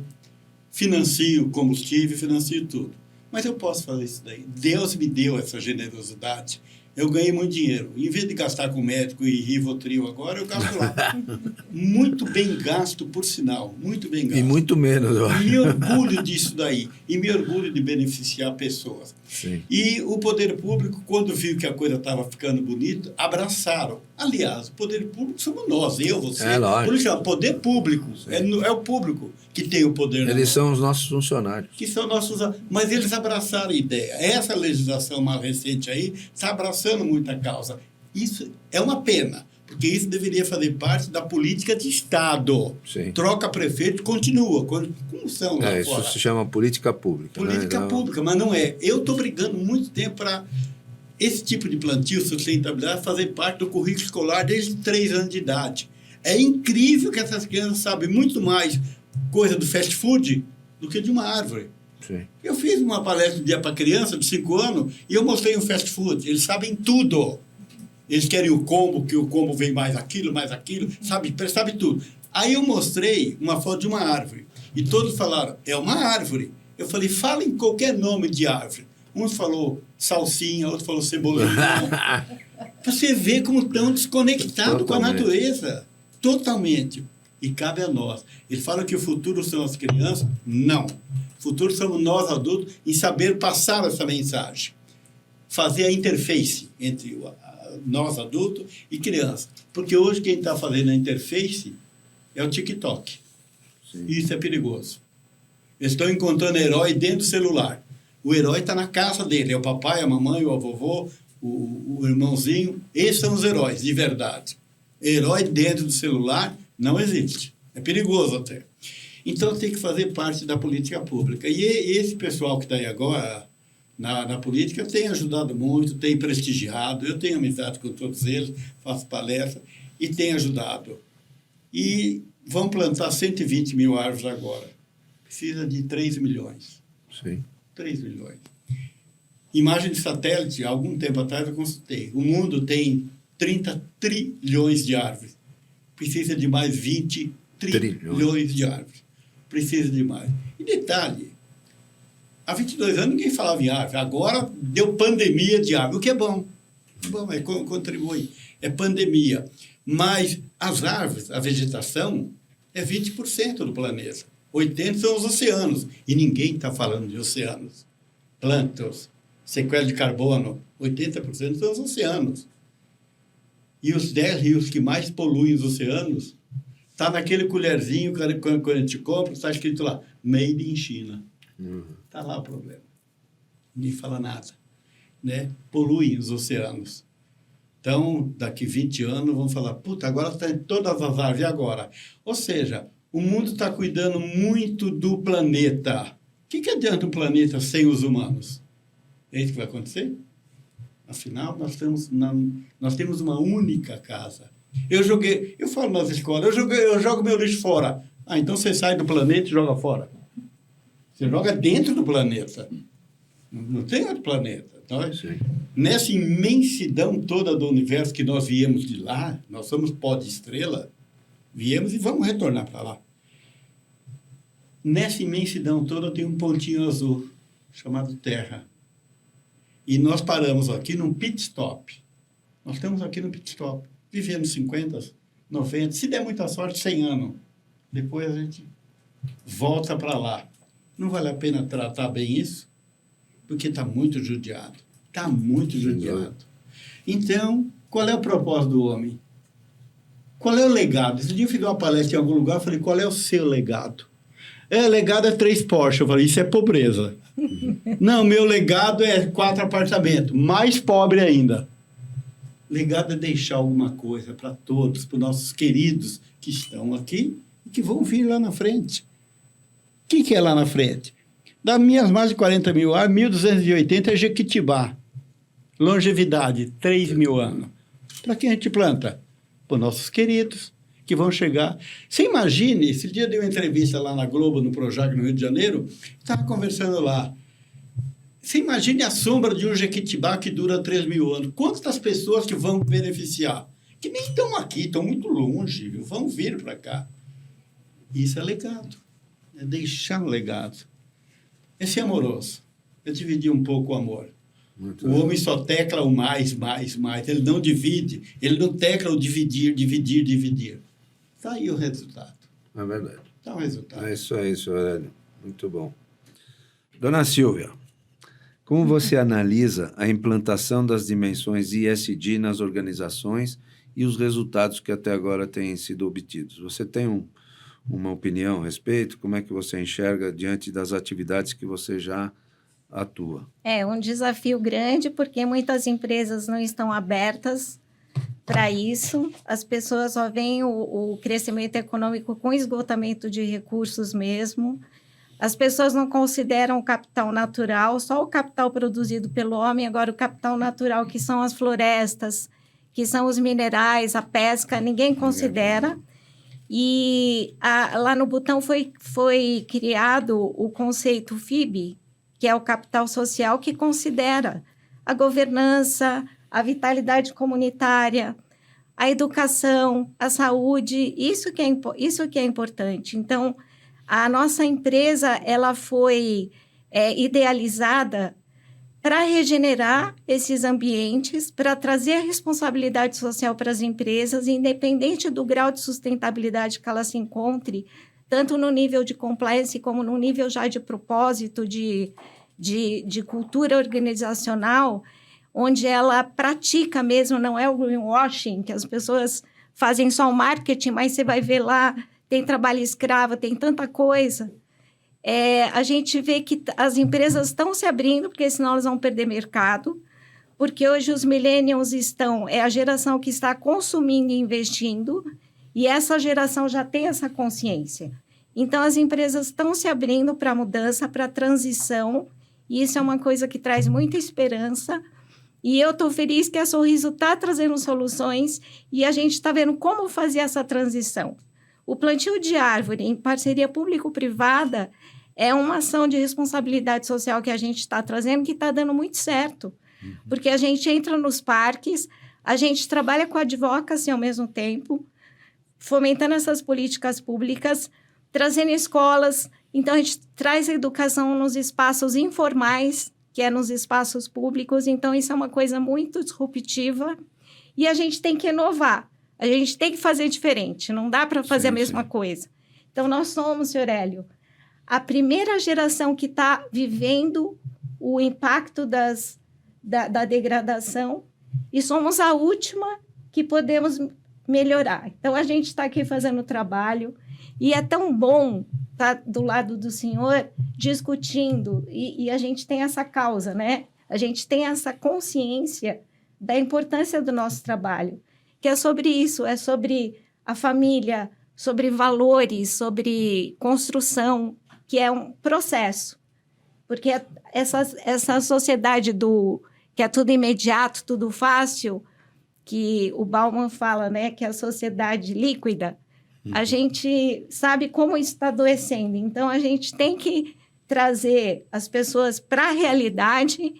financio combustível, financio tudo. Mas eu posso fazer isso daí. Deus me deu essa generosidade. Eu ganhei muito dinheiro. Em vez de gastar com médico e Rivotril agora, eu gasto lá. Muito bem gasto, por sinal. Muito bem gasto. E muito menos, eu acho. Me orgulho disso daí. E me orgulho de beneficiar pessoas. Sim. E o poder público, quando viu que a coisa estava ficando bonita, abraçaram. Aliás, o poder público somos nós, eu, você. Lógico. Por isso, poder público. É o público que tem o poder. Eles são os nossos funcionários. Que são nossos... Mas eles abraçaram a ideia. Essa legislação mais recente aí está abraçando muita causa. Isso é uma pena, porque isso deveria fazer parte da política de Estado. Sim. Troca prefeito, continua. Como são lá Isso fora. se chama política pública. Política pública, mas não é. Eu estou brigando muito tempo para esse tipo de plantio, sustentabilidade, fazer parte do currículo escolar desde 3 anos de idade. É incrível que essas crianças sabem muito mais coisa do fast food do que de uma árvore. Sim. Eu fiz uma palestra um dia para criança de 5 anos e eu mostrei um fast food. Eles sabem tudo. Eles querem o combo, que o combo vem mais aquilo, sabe tudo. Aí eu mostrei uma foto de uma árvore. E todos falaram, é uma árvore. Eu falei, fala em qualquer nome de árvore. Um falou salsinha, outro falou cebolinha. Você vê como estão desconectados com a natureza. Totalmente. E cabe a nós. Eles falam que o futuro são as crianças. Não. O futuro somos nós, adultos, em saber passar essa mensagem. Fazer a interface entre nós, adultos, e crianças. Porque hoje quem está fazendo a interface é o TikTok. Sim. E isso é perigoso. Eles estão encontrando herói dentro do celular. O herói está na casa dele. É o papai, a mamãe, o vovô, o irmãozinho. Esses são os heróis, de verdade. Herói dentro do celular não existe. É perigoso até. Então, tem que fazer parte da política pública. E esse pessoal que está aí agora na política tem ajudado muito, tem prestigiado. Eu tenho amizade com todos eles, faço palestra e tem ajudado. E vão plantar 120 mil árvores agora. Precisa de 3 milhões. Sim. 3 milhões. Imagem de satélite, há algum tempo atrás eu consultei. O mundo tem 30 trilhões de árvores. Precisa de mais 20 trilhões de árvores. Precisa de mais. E detalhe, há 22 anos ninguém falava em árvore. Agora deu pandemia de árvore, o que é bom. Bom, contribui. É pandemia. Mas as árvores, a vegetação, é 20% do planeta. 80% são os oceanos. E ninguém está falando de oceanos. Plantas, sequestro de carbono, 80% são os oceanos. E os 10 rios que mais poluem os oceanos, está naquele colherzinho, quando a gente compra, está escrito lá, Made in China. Está lá o problema. Ninguém fala nada. Né? Poluem os oceanos. Então, daqui 20 anos, vão falar, puta, agora está em todas as árvores, e agora? Ou seja, o mundo está cuidando muito do planeta. O que adianta um planeta sem os humanos? É isso que vai acontecer? Afinal, nós temos uma única casa. Eu falo nas escolas, eu jogo meu lixo fora. Ah, então você sai do planeta e joga fora. Você joga dentro do planeta. Não tem outro planeta. Então, nessa imensidão toda do universo que nós viemos de lá, nós somos pó de estrela, viemos e vamos retornar para lá. Nessa imensidão toda tem um pontinho azul, chamado Terra. E nós paramos aqui num pit stop. Nós estamos aqui no pit stop. Vivemos 50, 90, se der muita sorte, 100 anos. Depois a gente volta para lá. Não vale a pena tratar bem isso? Porque está muito judiado. Está muito judiado. Então, qual é o propósito do homem? Qual é o legado? Esse dia eu fiz uma palestra em algum lugar, eu falei, qual é o seu legado? Legado é 3 Porsche. Eu falei, isso é pobreza. Não, meu legado é 4 apartamentos. Mais pobre ainda. Legado é deixar alguma coisa para todos, para os nossos queridos que estão aqui e que vão vir lá na frente. O que é lá na frente? Das minhas mais de 40 mil anos, 1.280 é Jequitibá. Longevidade, 3 mil anos. Para quem a gente planta? Para os nossos queridos, que vão chegar. Você imagine, esse dia deu uma entrevista lá na Globo, no Projac, no Rio de Janeiro, estava conversando lá. Você imagine a sombra de um Jequitibá que dura 3 mil anos. Quantas pessoas que vão beneficiar? Que nem estão aqui, estão muito longe, vão vir para cá. Isso é legado. É deixar um legado. É ser amoroso. É dividir um pouco o amor. O homem só tecla o mais. Ele não divide. Ele não tecla o dividir. Está aí o resultado. É verdade. Está o resultado. É isso aí, senhor Aurélio. Muito bom. Dona Silvia, como você analisa a implantação das dimensões ESG nas organizações e os resultados que até agora têm sido obtidos? Você tem uma opinião a respeito? Como é que você enxerga diante das atividades que você já atua? É um desafio grande, porque muitas empresas não estão abertas para isso. As pessoas só veem o crescimento econômico com esgotamento de recursos mesmo. As pessoas não consideram o capital natural, só o capital produzido pelo homem. Agora, o capital natural, que são as florestas, que são os minerais, a pesca, ninguém considera. E lá no Butão foi criado o conceito FIB, que é o capital social, que considera a governança, a vitalidade comunitária, a educação, a saúde, isso que é importante. Então, a nossa empresa ela foi idealizada para regenerar esses ambientes, para trazer a responsabilidade social para as empresas, independente do grau de sustentabilidade que ela se encontre, tanto no nível de compliance como no nível já de propósito, de cultura organizacional, onde ela pratica mesmo, não é o greenwashing, que as pessoas fazem só o marketing, mas você vai ver lá, tem trabalho escravo, tem tanta coisa. A gente vê que as empresas estão se abrindo, porque senão elas vão perder mercado, porque hoje os millennials é a geração que está consumindo e investindo, e essa geração já tem essa consciência. Então, as empresas estão se abrindo para a mudança, para a transição, e isso é uma coisa que traz muita esperança. E eu estou feliz que a Sorriso está trazendo soluções e a gente está vendo como fazer essa transição. O plantio de árvore, em parceria público-privada, é uma ação de responsabilidade social que a gente está trazendo que está dando muito certo. Porque a gente entra nos parques, a gente trabalha com a advocacy ao mesmo tempo, fomentando essas políticas públicas, trazendo escolas. Então, a gente traz a educação nos espaços informais, que é nos espaços públicos. Então, isso é uma coisa muito disruptiva e a gente tem que inovar. A gente tem que fazer diferente, não dá para fazer a mesma coisa. Então, nós somos, senhor Hélio, a primeira geração que está vivendo o impacto da degradação e somos a última que podemos melhorar. Então, a gente está aqui fazendo o trabalho e é tão bom estar do lado do senhor discutindo e a gente tem essa causa, né? A gente tem essa consciência da importância do nosso trabalho, que é sobre isso, é sobre a família, sobre valores, sobre construção, que é um processo. Porque essa sociedade que é tudo imediato, tudo fácil, que o Bauman fala, né, que é a sociedade líquida, A gente sabe como isso está adoecendo. Então, a gente tem que trazer as pessoas para a realidade,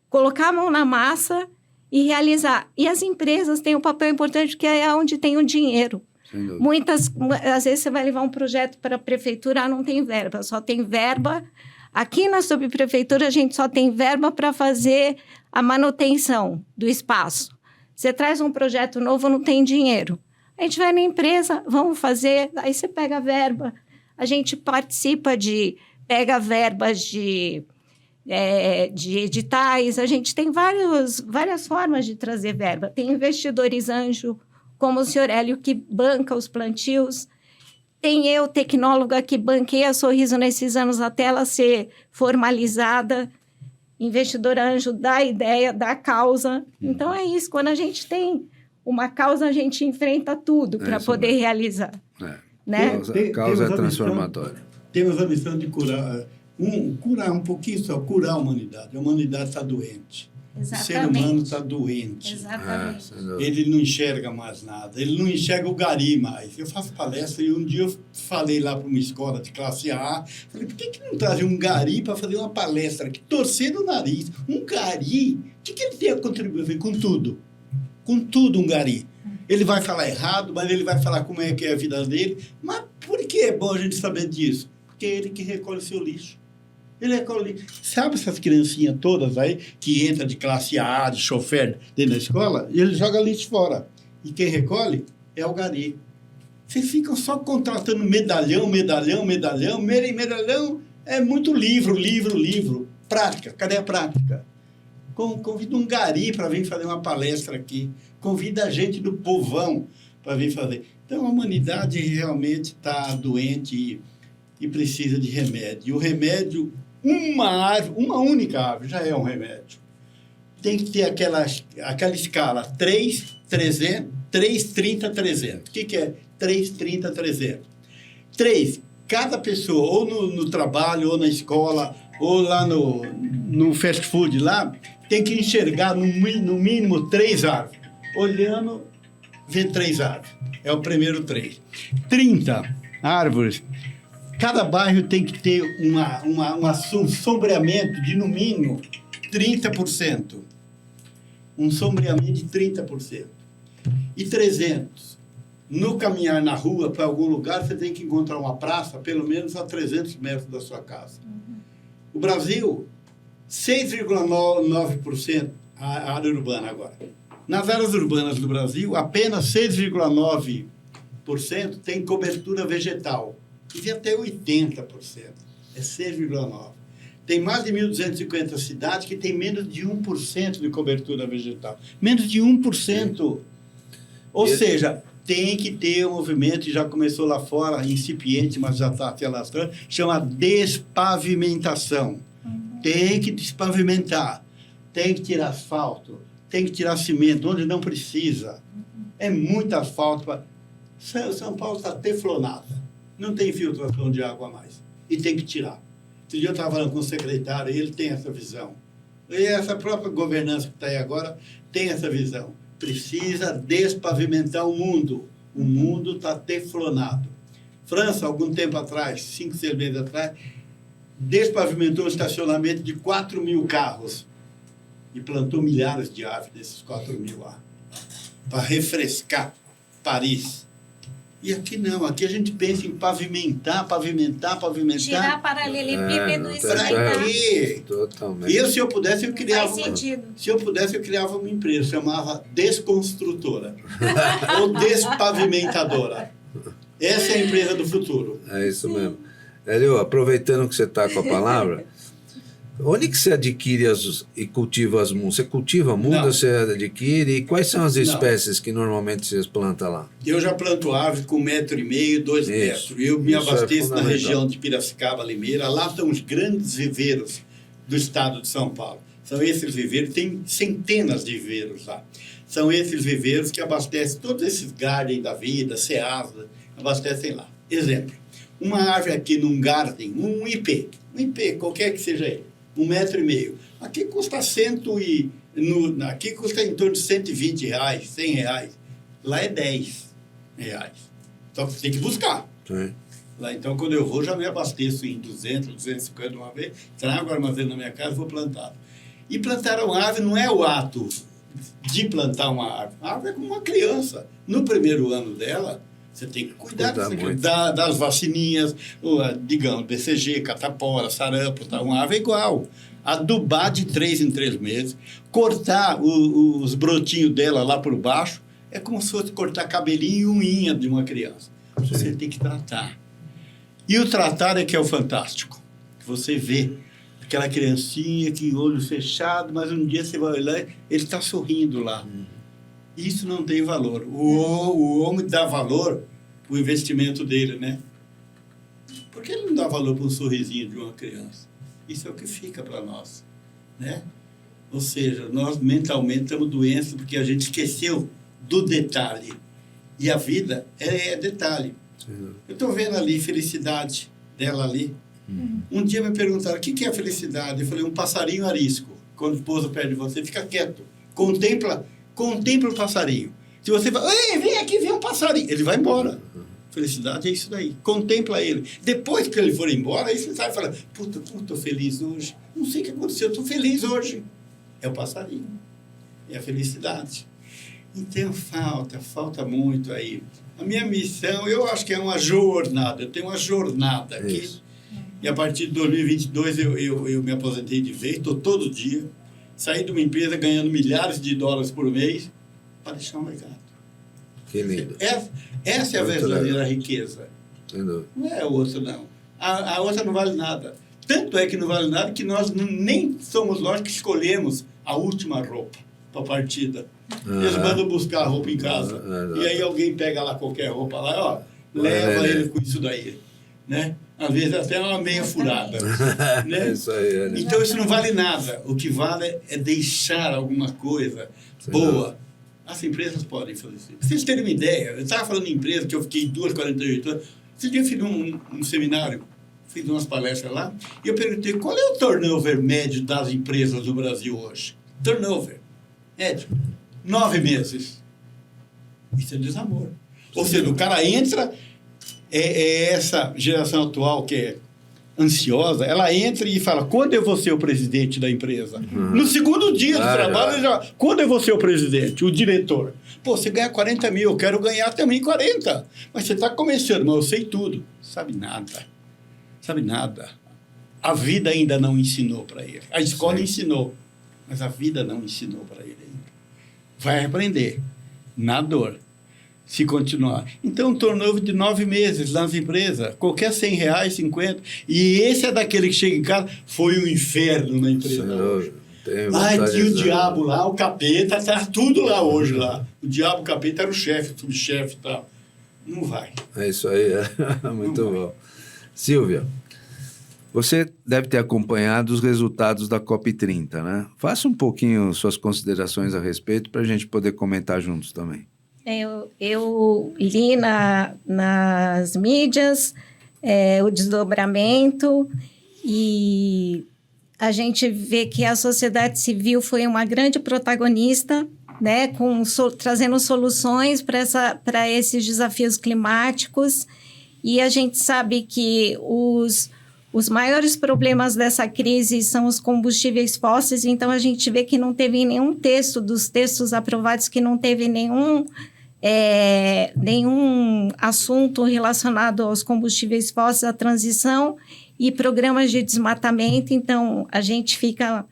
colocar a mão na massa e realizar. E as empresas têm um papel importante, que é onde tem o dinheiro. Às vezes você vai levar um projeto para a prefeitura, não tem verba, só tem verba. Aqui na subprefeitura, a gente só tem verba para fazer a manutenção do espaço. Você traz um projeto novo, não tem dinheiro. A gente vai na empresa, vamos fazer, aí você pega a verba. A gente participa pega verbas de editais, a gente tem várias formas de trazer verba. Tem investidores anjo, como o senhor Hélio, que banca os plantios. Tem eu, tecnóloga, que banquei a Sorriso nesses anos até ela ser formalizada. Investidor anjo da ideia, da causa. Então, é isso. Quando a gente tem uma causa, a gente enfrenta tudo para poder realizar. Né? Causa é transformatória. Temos a missão de curar um pouquinho só, curar a humanidade. A humanidade está doente. Exatamente. O ser humano está doente. Exatamente. Ele não enxerga mais nada. Ele não enxerga o gari mais. Eu faço palestra e um dia eu falei lá para uma escola de classe A, falei, por que não trazem um gari para fazer uma palestra aqui? Torcer o nariz. Um gari, o que ele tem a contribuir com tudo? Com tudo um gari. Ele vai falar errado, mas ele vai falar como é que é a vida dele. Mas por que é bom a gente saber disso? Porque é ele que recolhe o seu lixo. Ele recolhe lixo. Sabe essas criancinhas todas aí que entram de classe A, de chofer dentro da escola? E ele joga lixo fora. E quem recolhe é o gari. Vocês ficam só contratando medalhão. É muito livro. Prática. Cadê a prática? Convida um gari para vir fazer uma palestra aqui. Convida a gente do povão para vir fazer. Então, a humanidade realmente está doente e precisa de remédio. E o remédio, uma única árvore já é um remédio. Tem que ter aquela escala 3, 30, 300. O que é 3, 30, 300? 3, cada pessoa, ou no trabalho, ou na escola, ou lá no fast food, lá, tem que enxergar no mínimo 3 árvores. Olhando, vê 3 árvores. É o primeiro 3. 30 árvores. Cada bairro tem que ter um sombreamento de, no mínimo, 30%. Um sombreamento de 30%. E 300. No caminhar na rua, para algum lugar, você tem que encontrar uma praça, pelo menos a 300 metros da sua casa. O Brasil, 6,9% a área urbana agora. Nas áreas urbanas do Brasil, apenas 6,9% tem cobertura vegetal. E até 80%. É 6,9%. Tem mais de 1.250 cidades que tem menos de 1% de cobertura vegetal. Menos de 1%. Ou seja, tem que ter um movimento, e já começou lá fora, incipiente, mas já está se alastrando, chama despavimentação. Tem que despavimentar. Tem que tirar asfalto. Tem que tirar cimento onde não precisa. É muito asfalto. São Paulo está teflonada. Não tem filtração de água mais. E tem que tirar. Esse dia eu estava falando com o secretário e ele tem essa visão. E essa própria governança que está aí agora tem essa visão. Precisa despavimentar o mundo. O mundo está teflonado. França, algum tempo atrás, 5, 6 meses atrás, despavimentou o estacionamento de 4.000 carros e plantou milhares de árvores desses 4.000 lá, para refrescar Paris. E aqui não, aqui a gente pensa em pavimentar. Tirar paralelepípedo e para quê? Totalmente. Se eu pudesse, eu criava uma empresa, chamava Desconstrutora ou Despavimentadora. Essa é a empresa do futuro. É isso mesmo. Hélio, aproveitando que você está com a palavra, onde que você adquire e cultiva as mudas? Você cultiva mudas, você adquire? E quais são as espécies que normalmente você planta lá? Eu já planto árvores com 1,5 m, 2 metros. Eu me abasteço na região de Piracicaba, Limeira. Lá estão os grandes viveiros do estado de São Paulo. São esses viveiros, tem centenas de viveiros lá. São esses viveiros que abastecem todos esses Garden da vida, Ceasa, abastecem lá. Exemplo, uma árvore aqui num Garden, um IP, qualquer que seja ele, 1,5 m. Aqui custa aqui custa em torno de R$120, R$100. Lá é R$10. Só que você tem que buscar. Sim. Lá, então, quando eu vou, já me abasteço em 200, 250 de uma vez, trago, armazeno na minha casa e vou plantar. E plantar uma árvore não é o ato de plantar uma árvore. A árvore é como uma criança. No primeiro ano dela, você tem que cuidar das vacininhas, digamos, BCG, catapora, sarampo, tá? Uma árvore é igual. Adubar de 3 em 3 meses, cortar os brotinhos dela lá por baixo, é como se fosse cortar cabelinho e unha de uma criança. Sim. Você tem que tratar. E o tratar é que é o fantástico. Você vê aquela criancinha que olho fechado, mas um dia você vai olhar, ele está sorrindo lá. Isso não tem valor. O homem dá valor para o investimento dele, né? Por que ele não dá valor para um sorrisinho de uma criança? Isso é o que fica para nós, né? Ou seja, nós mentalmente estamos doentes porque a gente esqueceu do detalhe. E a vida é detalhe. Eu estou vendo ali felicidade dela ali. Um dia me perguntaram, o que é felicidade? Eu falei, um passarinho arisco. Quando o pouso perto de você, fica quieto. Contempla o passarinho. Se você vai, vem aqui ver um passarinho, ele vai embora. Felicidade é isso daí. Contempla ele. Depois que ele for embora, aí você sai e fala, puta, como estou feliz hoje. Não sei o que aconteceu, estou feliz hoje. É o passarinho. É a felicidade. Então falta muito aí. A minha missão, eu acho que é uma jornada. Eu tenho uma jornada aqui. Isso. E a partir de 2022 eu me aposentei de vez, estou todo dia. Saí de uma empresa ganhando milhares de dólares por mês para deixar um legado. Que lindo. Essa é a verdadeira riqueza. Não é a outra, não. A outra não vale nada. Tanto é que não vale nada que nós nem somos nós que escolhemos a última roupa para a partida. Eles mandam buscar a roupa em casa. E aí alguém pega lá qualquer roupa lá, ó, leva ele com isso daí, né? Às vezes até uma meia furada, né? Isso aí, né? Então isso não vale nada. O que vale é deixar alguma coisa boa. As empresas podem fazer isso. Pra vocês terem uma ideia, eu estava falando em empresa que eu fiquei 48 anos. Esse dia eu fiz um seminário, fiz umas palestras lá, e eu perguntei qual é o turnover médio das empresas do Brasil hoje. Turnover médio. 9 meses. Isso é desamor. Ou seja, o cara entra, essa geração atual que é ansiosa, ela entra e fala, quando eu vou ser o presidente da empresa? No segundo dia do trabalho, já, quando eu vou ser o presidente, o diretor? Pô, você ganha 40 mil, eu quero ganhar também 40. Mas você está começando, mas eu sei tudo. Sabe nada. A vida ainda não ensinou para ele. A escola ensinou, mas a vida não ensinou para ele ainda. Vai aprender, na dor, se continuar. Então, um turnover de 9 meses nas empresas, qualquer R$100, 50. E esse é daquele que chega em casa, foi um inferno na empresa hoje. Tinha o diabo lá, o capeta, tá tudo lá hoje lá. O diabo, o capeta era o chefe, o subchefe e tal. Não vai. É isso aí, muito bom. Silvia, você deve ter acompanhado os resultados da COP30, né? Faça um pouquinho suas considerações a respeito para a gente poder comentar juntos também. Eu li nas mídias o desdobramento e a gente vê que a sociedade civil foi uma grande protagonista, né, trazendo soluções para esses desafios climáticos. E a gente sabe que os maiores problemas dessa crise são os combustíveis fósseis, então a gente vê que não teve nenhum texto dos textos aprovados que não teve nenhum assunto relacionado aos combustíveis fósseis, à transição e programas de desmatamento. Então, a gente fica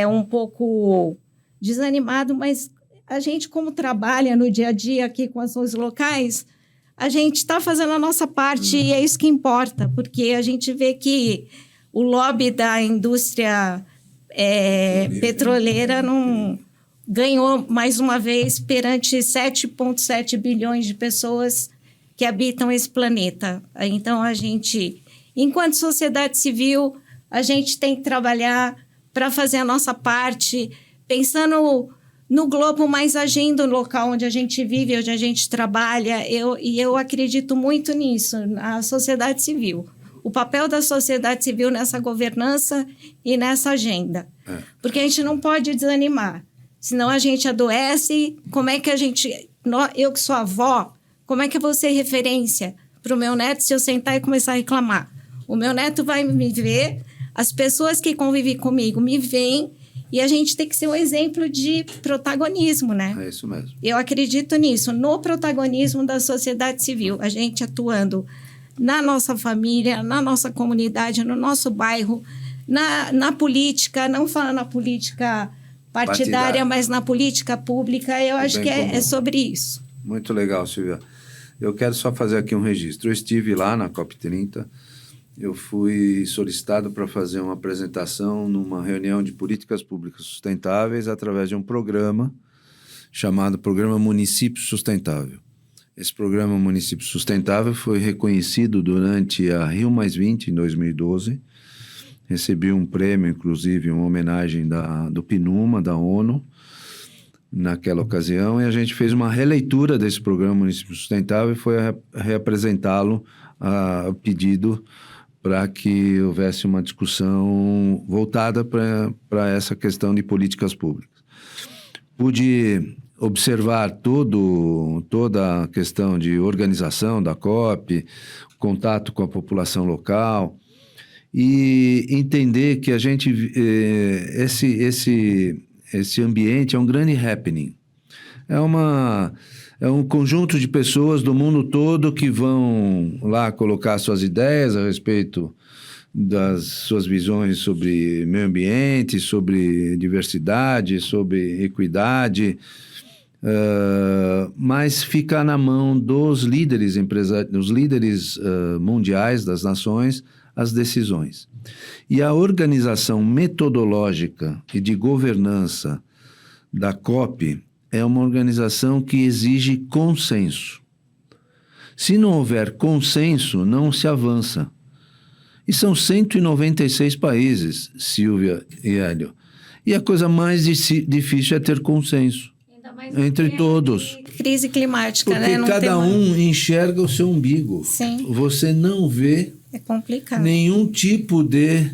um pouco desanimado, mas a gente, como trabalha no dia a dia aqui com ações locais, a gente está fazendo a nossa parte e é isso que importa, porque a gente vê que o lobby da indústria petroleira não ganhou mais uma vez perante 7,7 bilhões de pessoas que habitam esse planeta. Então, a gente, enquanto sociedade civil, a gente tem que trabalhar para fazer a nossa parte, pensando no globo, mas agindo no local onde a gente vive, onde a gente trabalha. Eu acredito muito nisso, na sociedade civil. O papel da sociedade civil nessa governança e nessa agenda. Porque a gente não pode desanimar. Senão a gente adoece. Como é que a gente... Eu que sou avó, como é que eu vou ser referência para o meu neto se eu sentar e começar a reclamar? O meu neto vai me ver, as pessoas que convivem comigo me veem, e a gente tem que ser um exemplo de protagonismo, né? É isso mesmo. Eu acredito nisso, no protagonismo da sociedade civil, a gente atuando na nossa família, na nossa comunidade, no nosso bairro, na política, não falando na política partidária, mas na política pública. Eu acho que é sobre isso. Muito legal, Silvia. Eu quero só fazer aqui um registro. Eu estive lá na COP30, eu fui solicitado para fazer uma apresentação numa reunião de políticas públicas sustentáveis através de um programa chamado Programa Município Sustentável. Esse Programa Município Sustentável foi reconhecido durante a Rio+20, em 2012. Recebi um prêmio, inclusive, uma homenagem do PNUMA, da ONU, naquela ocasião, e a gente fez uma releitura desse Programa Município Sustentável e foi reapresentá-lo a pedido para que houvesse uma discussão voltada para essa questão de políticas públicas. Pude observar toda a questão de organização da COP, contato com a população local, e entender que a gente esse ambiente é um grande happening. É um conjunto de pessoas do mundo todo que vão lá colocar suas ideias a respeito das suas visões sobre meio ambiente, sobre diversidade, sobre equidade, mas fica na mão dos líderes mundiais das nações as decisões. E a organização metodológica e de governança da COP é uma organização que exige consenso. Se não houver consenso, não se avança. E são 196 países, Silvia e Hélio. E a coisa mais difícil é ter consenso entre todos. Crise climática, porque né? Cada um enxerga o seu umbigo. Sim. Você não vê nenhum tipo de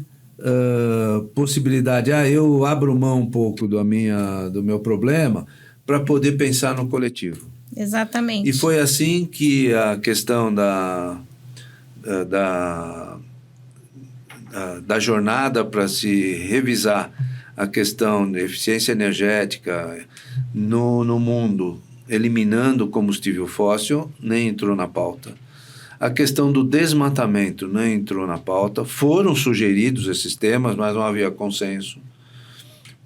possibilidade. Eu abro mão um pouco do meu problema para poder pensar no coletivo. Exatamente. E foi assim que a questão da jornada para se revisar a questão da eficiência energética no mundo, eliminando o combustível fóssil, nem entrou na pauta. A questão do desmatamento nem entrou na pauta. Foram sugeridos esses temas, mas não havia consenso.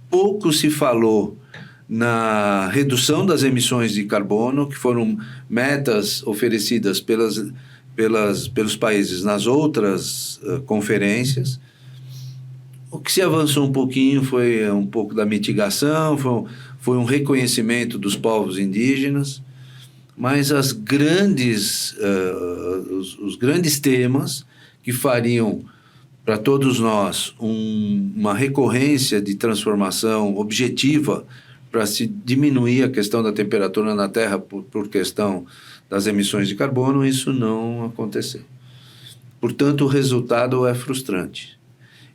Pouco se falou na redução das emissões de carbono, que foram metas oferecidas pelos países nas outras conferências. O que se avançou um pouquinho foi um pouco da mitigação, foi um reconhecimento dos povos indígenas, mas os grandes temas que fariam para todos nós uma recorrência de transformação objetiva para se diminuir a questão da temperatura na Terra por questão das emissões de carbono, isso não aconteceu. Portanto, o resultado é frustrante.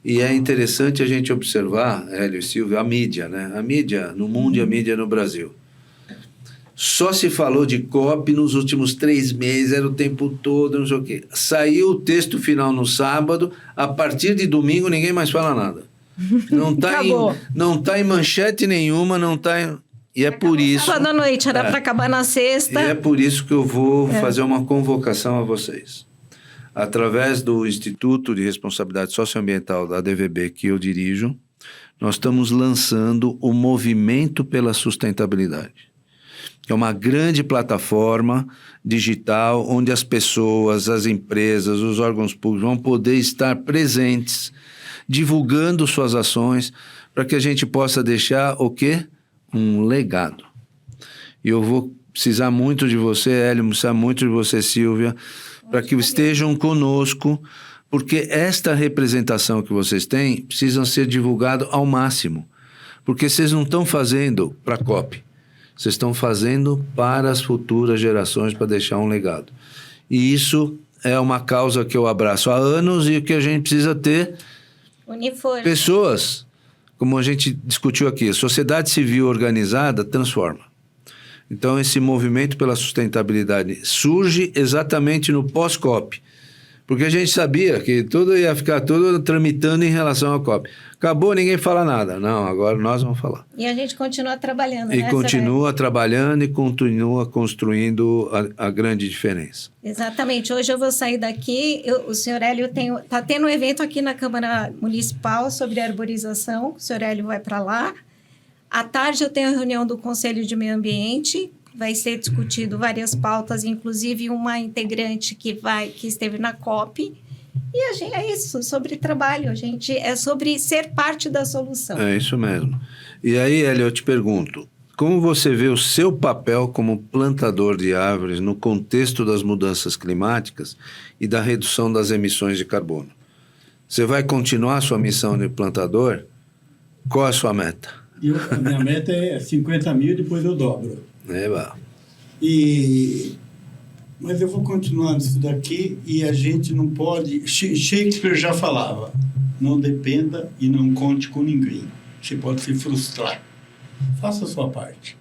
E é interessante a gente observar, Hélio e Silvio, a mídia, né? A mídia no mundo e a mídia no Brasil. Só se falou de COP nos últimos 3 meses, era o tempo todo, não sei o quê. Saiu o texto final no sábado, a partir de domingo ninguém mais fala nada. Não tá em manchete nenhuma, não tá em... E é por isso... Sábado à noite, era para acabar na sexta. E é por isso que eu vou fazer uma convocação a vocês. Através do Instituto de Responsabilidade Socioambiental da ADVB, que eu dirijo, nós estamos lançando o Movimento pela Sustentabilidade. É uma grande plataforma digital onde as pessoas, as empresas, os órgãos públicos vão poder estar presentes, divulgando suas ações, para que a gente possa deixar o quê? Um legado. E eu vou precisar muito de você, Hélio, precisar muito de você, Silvia, para que estejam conosco, porque esta representação que vocês têm precisa ser divulgada ao máximo, porque vocês não estão fazendo para a COP, vocês estão fazendo para as futuras gerações, para deixar um legado. E isso é uma causa que eu abraço há anos e que a gente precisa ter pessoas, como a gente discutiu aqui, a sociedade civil organizada transforma. Então, esse movimento pela sustentabilidade surge exatamente no pós-COP. Porque a gente sabia que tudo ia ficar tudo tramitando em relação ao COP. Acabou, ninguém fala nada. Não, agora nós vamos falar. E a gente continua trabalhando, E né, continua trabalhando e continua construindo a grande diferença. Exatamente. Hoje eu vou sair daqui. O senhor Hélio está tendo um evento aqui na Câmara Municipal sobre arborização. O senhor Hélio vai para lá. À tarde eu tenho a reunião do Conselho de Meio Ambiente. Vai ser discutido várias pautas, inclusive uma integrante que esteve na COP. E é isso, sobre trabalho. É sobre ser parte da solução. É isso mesmo. E aí, Hélio, eu te pergunto, como você vê o seu papel como plantador de árvores no contexto das mudanças climáticas e da redução das emissões de carbono? Você vai continuar a sua missão de plantador? Qual é a sua meta? A minha meta é 50 mil, depois eu dobro. Mas eu vou continuar nisso daqui e a gente não pode... Shakespeare já falava, não dependa e não conte com ninguém. Você pode se frustrar. Faça a sua parte.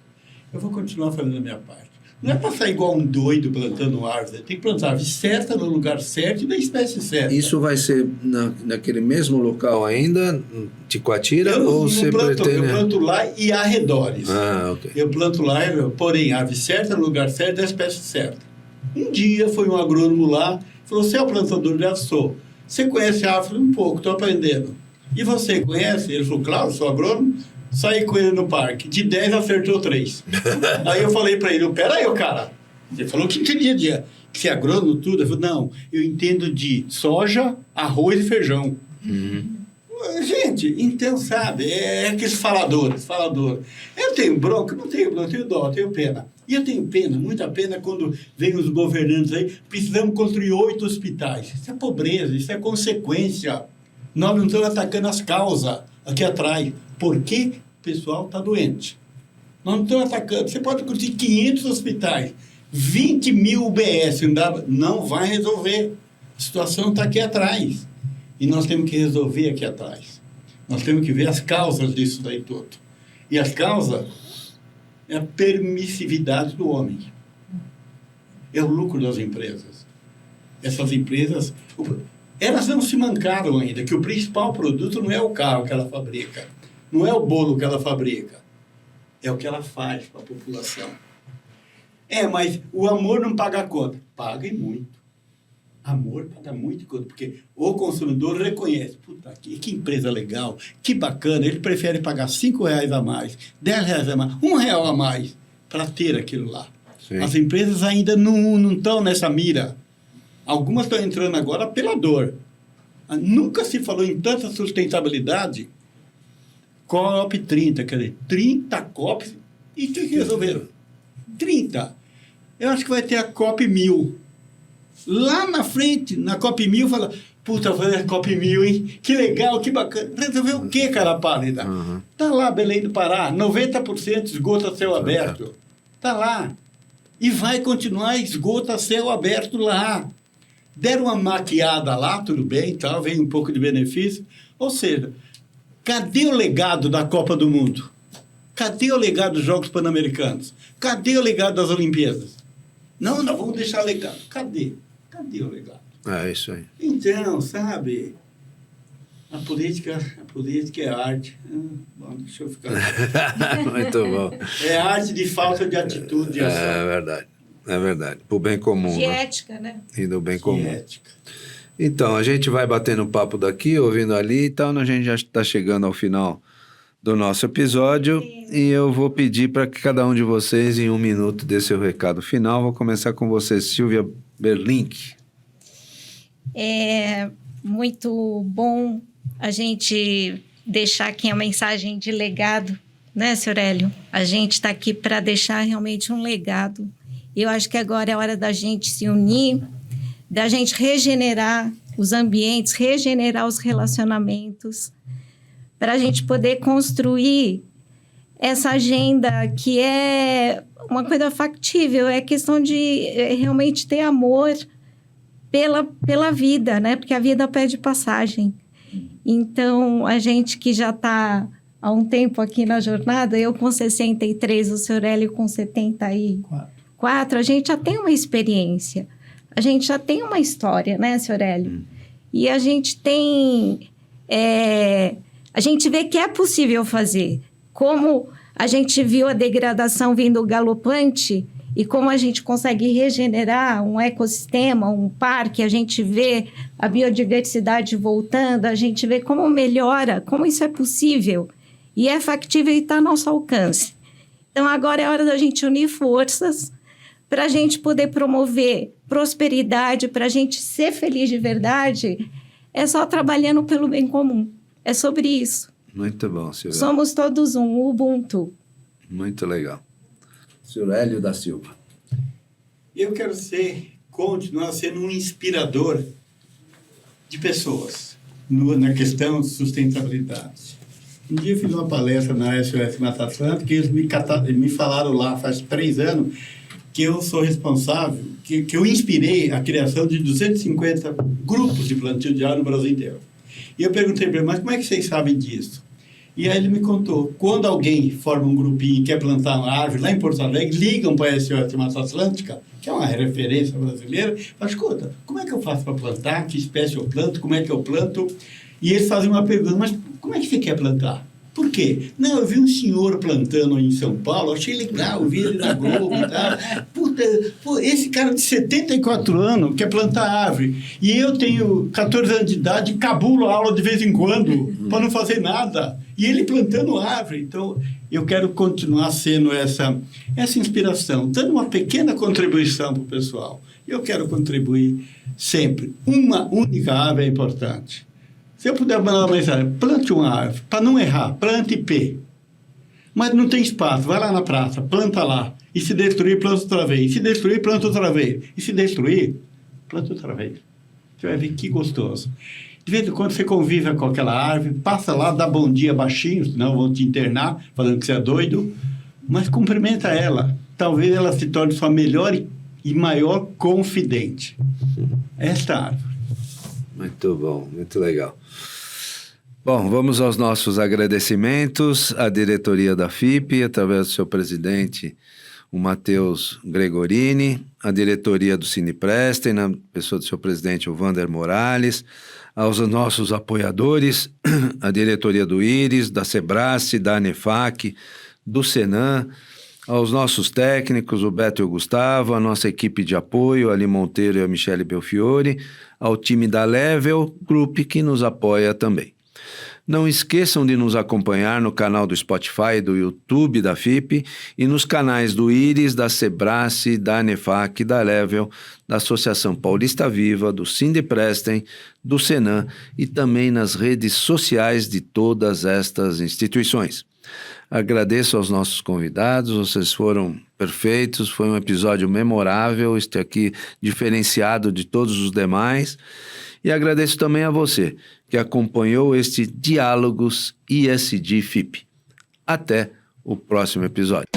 Eu vou continuar fazendo a minha parte. Não é para sair igual um doido plantando árvore. Tem que plantar a árvore certa, no lugar certo e da espécie certa. Isso vai ser naquele mesmo local ainda, Ticoatira? Eu planto lá e arredores. Ok. Eu planto lá, porém, a árvore certa, no lugar certo e da espécie certa. Um dia foi um agrônomo lá, falou, você é o plantador de árvore? Sou. Você conhece a árvore? Um pouco, estou aprendendo. E você conhece? Ele falou, claro, sou agrônomo. Saí com ele no parque. De 10 acertou 3. Aí eu falei para ele, peraí, cara. Ele falou que entendia de ser agrônomo tudo. Eu falei, não, eu entendo de soja, arroz e feijão. Gente, então, sabe, é aqueles faladores. Eu tenho bronca? Não tenho bronca, eu tenho dó, eu tenho pena. E eu tenho pena, muita pena, quando vem os governantes aí, precisamos construir 8 hospitais. Isso é pobreza, isso é consequência. Nós não estamos atacando as causas aqui atrás. Por que o pessoal está doente? Nós não estamos atacando. Você pode construir 500 hospitais, 20 mil UBS, não vai resolver. A situação está aqui atrás. E nós temos que resolver aqui atrás. Nós temos que ver as causas disso daí tudo. E as causas é a permissividade do homem. É o lucro das empresas. Essas empresas, elas não se mancaram ainda, que o principal produto não é o carro que ela fabrica, não é o bolo que ela fabrica, é o que ela faz para a população. Mas o amor não paga a conta. Paga e muito. Amor paga muito conta, porque o consumidor reconhece. Puta, que empresa legal, que bacana. Ele prefere pagar R$5 a mais, R$10 a mais, R$1 a mais, para ter aquilo lá. Sim. As empresas ainda não estão nessa mira. Algumas estão entrando agora pela dor. Nunca se falou em tanta sustentabilidade. COP 30, quer dizer, 30 COPs. E o que resolveram? 30. Eu acho que vai ter a COP 1000. Lá na frente, na COP 1000, fala, puta, vai a COP 1000, hein? Que legal, que bacana. Resolveu o quê, cara pálida? Tá lá, Belém do Pará, 90% esgoto a céu aberto. Tá lá. E vai continuar esgoto a céu aberto lá. Deram uma maquiada lá, tudo bem, tá? Vem um pouco de benefício. Ou seja, cadê o legado da Copa do Mundo? Cadê o legado dos Jogos Pan-Americanos? Cadê o legado das Olimpíadas? Não, vamos deixar legado. Cadê o legado? É isso aí. Então, sabe, a política é arte. Bom, deixa eu ficar... Muito bom. É arte de falta de atitude. É verdade. Pro bem comum. De ética, né? E do bem comum. Ética. Então, a gente vai batendo papo daqui, ouvindo ali e tal, a gente já está chegando ao final do nosso episódio. Sim. E eu vou pedir para que cada um de vocês, em 1 minuto, dê seu recado final. Vou começar com você, Silvia Berlink. É muito bom a gente deixar aqui a mensagem de legado, né, senhor Hélio? A gente está aqui para deixar realmente um legado. Eu acho que agora é hora da gente se unir, da gente regenerar os ambientes, regenerar os relacionamentos, para a gente poder construir essa agenda que é uma coisa factível, é questão de realmente ter amor pela vida, né? Porque a vida pede passagem. Então, a gente que já está há há um tempo aqui na jornada, eu com 63, o senhor Hélio com 74, a gente já tem uma experiência, a gente já tem uma história, né, senhor Hélio? E a gente tem... a gente vê que é possível fazer. Como a gente viu a degradação vindo galopante e como a gente consegue regenerar um ecossistema, um parque, a gente vê a biodiversidade voltando, a gente vê como melhora, como isso é possível e é factível e está ao nosso alcance. Então, agora é hora da gente unir forças para a gente poder promover prosperidade, para a gente ser feliz de verdade, é só trabalhando pelo bem comum. É sobre isso. Muito bom, senhor. Somos todos um, Ubuntu. Muito legal. Senhor Hélio da Silva. Eu quero continuar sendo um inspirador de pessoas na questão de sustentabilidade. Um dia eu fiz uma palestra na SOS Mata Atlântica e eles me falaram lá, faz 3 anos, que eu sou responsável, que eu inspirei a criação de 250 grupos de plantio de árvore no Brasil inteiro. E eu perguntei para ele, mas como é que vocês sabem disso? E aí ele me contou, quando alguém forma um grupinho e quer plantar uma árvore lá em Porto Alegre, ligam para a SOS Mata Atlântica, que é uma referência brasileira, fala, escuta, como é que eu faço para plantar? Que espécie eu planto? Como é que eu planto? E eles fazem uma pergunta, mas como é que você quer plantar? Por quê? Não, eu vi um senhor plantando em São Paulo, achei legal, vi ele na Globo e tal. Puta, esse cara de 74 anos quer plantar árvore. E eu tenho 14 anos de idade e cabulo a aula de vez em quando, para não fazer nada. E ele plantando árvore. Então, eu quero continuar sendo essa inspiração, dando uma pequena contribuição para o pessoal. Eu quero contribuir sempre. Uma única árvore é importante. Se eu puder mandar uma mensagem, plante uma árvore, para não errar, plante P. Mas não tem espaço, vai lá na praça, planta lá. E se destruir, planta outra vez. E se destruir, planta outra vez. E se destruir, planta outra vez. Você vai ver que gostoso. De vez em quando você convive com aquela árvore, passa lá, dá bom dia baixinho, senão vão te internar, falando que você é doido. Mas cumprimenta ela. Talvez ela se torne sua melhor e maior confidente. Esta árvore. Muito bom, muito legal. Bom, vamos aos nossos agradecimentos à diretoria da FIP, através do seu presidente, o Matheus Gregorini, a diretoria do Cine Prestem, na pessoa do seu presidente, o Vander Morales, aos nossos apoiadores, a diretoria do IRIS, da Sebrae, da ANEFAC, do Senan, aos nossos técnicos, o Beto e o Gustavo, a nossa equipe de apoio, a Ali Monteiro e a Michele Belfiore, ao time da Level Group, que nos apoia também. Não esqueçam de nos acompanhar no canal do Spotify e do YouTube da FIP e nos canais do IRIS, da Sebrae, da ANEFAC, da Level, da Associação Paulista Viva, do Sindeprestem, do Senan e também nas redes sociais de todas estas instituições. Agradeço aos nossos convidados, vocês foram perfeitos, foi um episódio memorável, este aqui diferenciado de todos os demais. E agradeço também a você que acompanhou este Diálogos ISD FIP. Até o próximo episódio.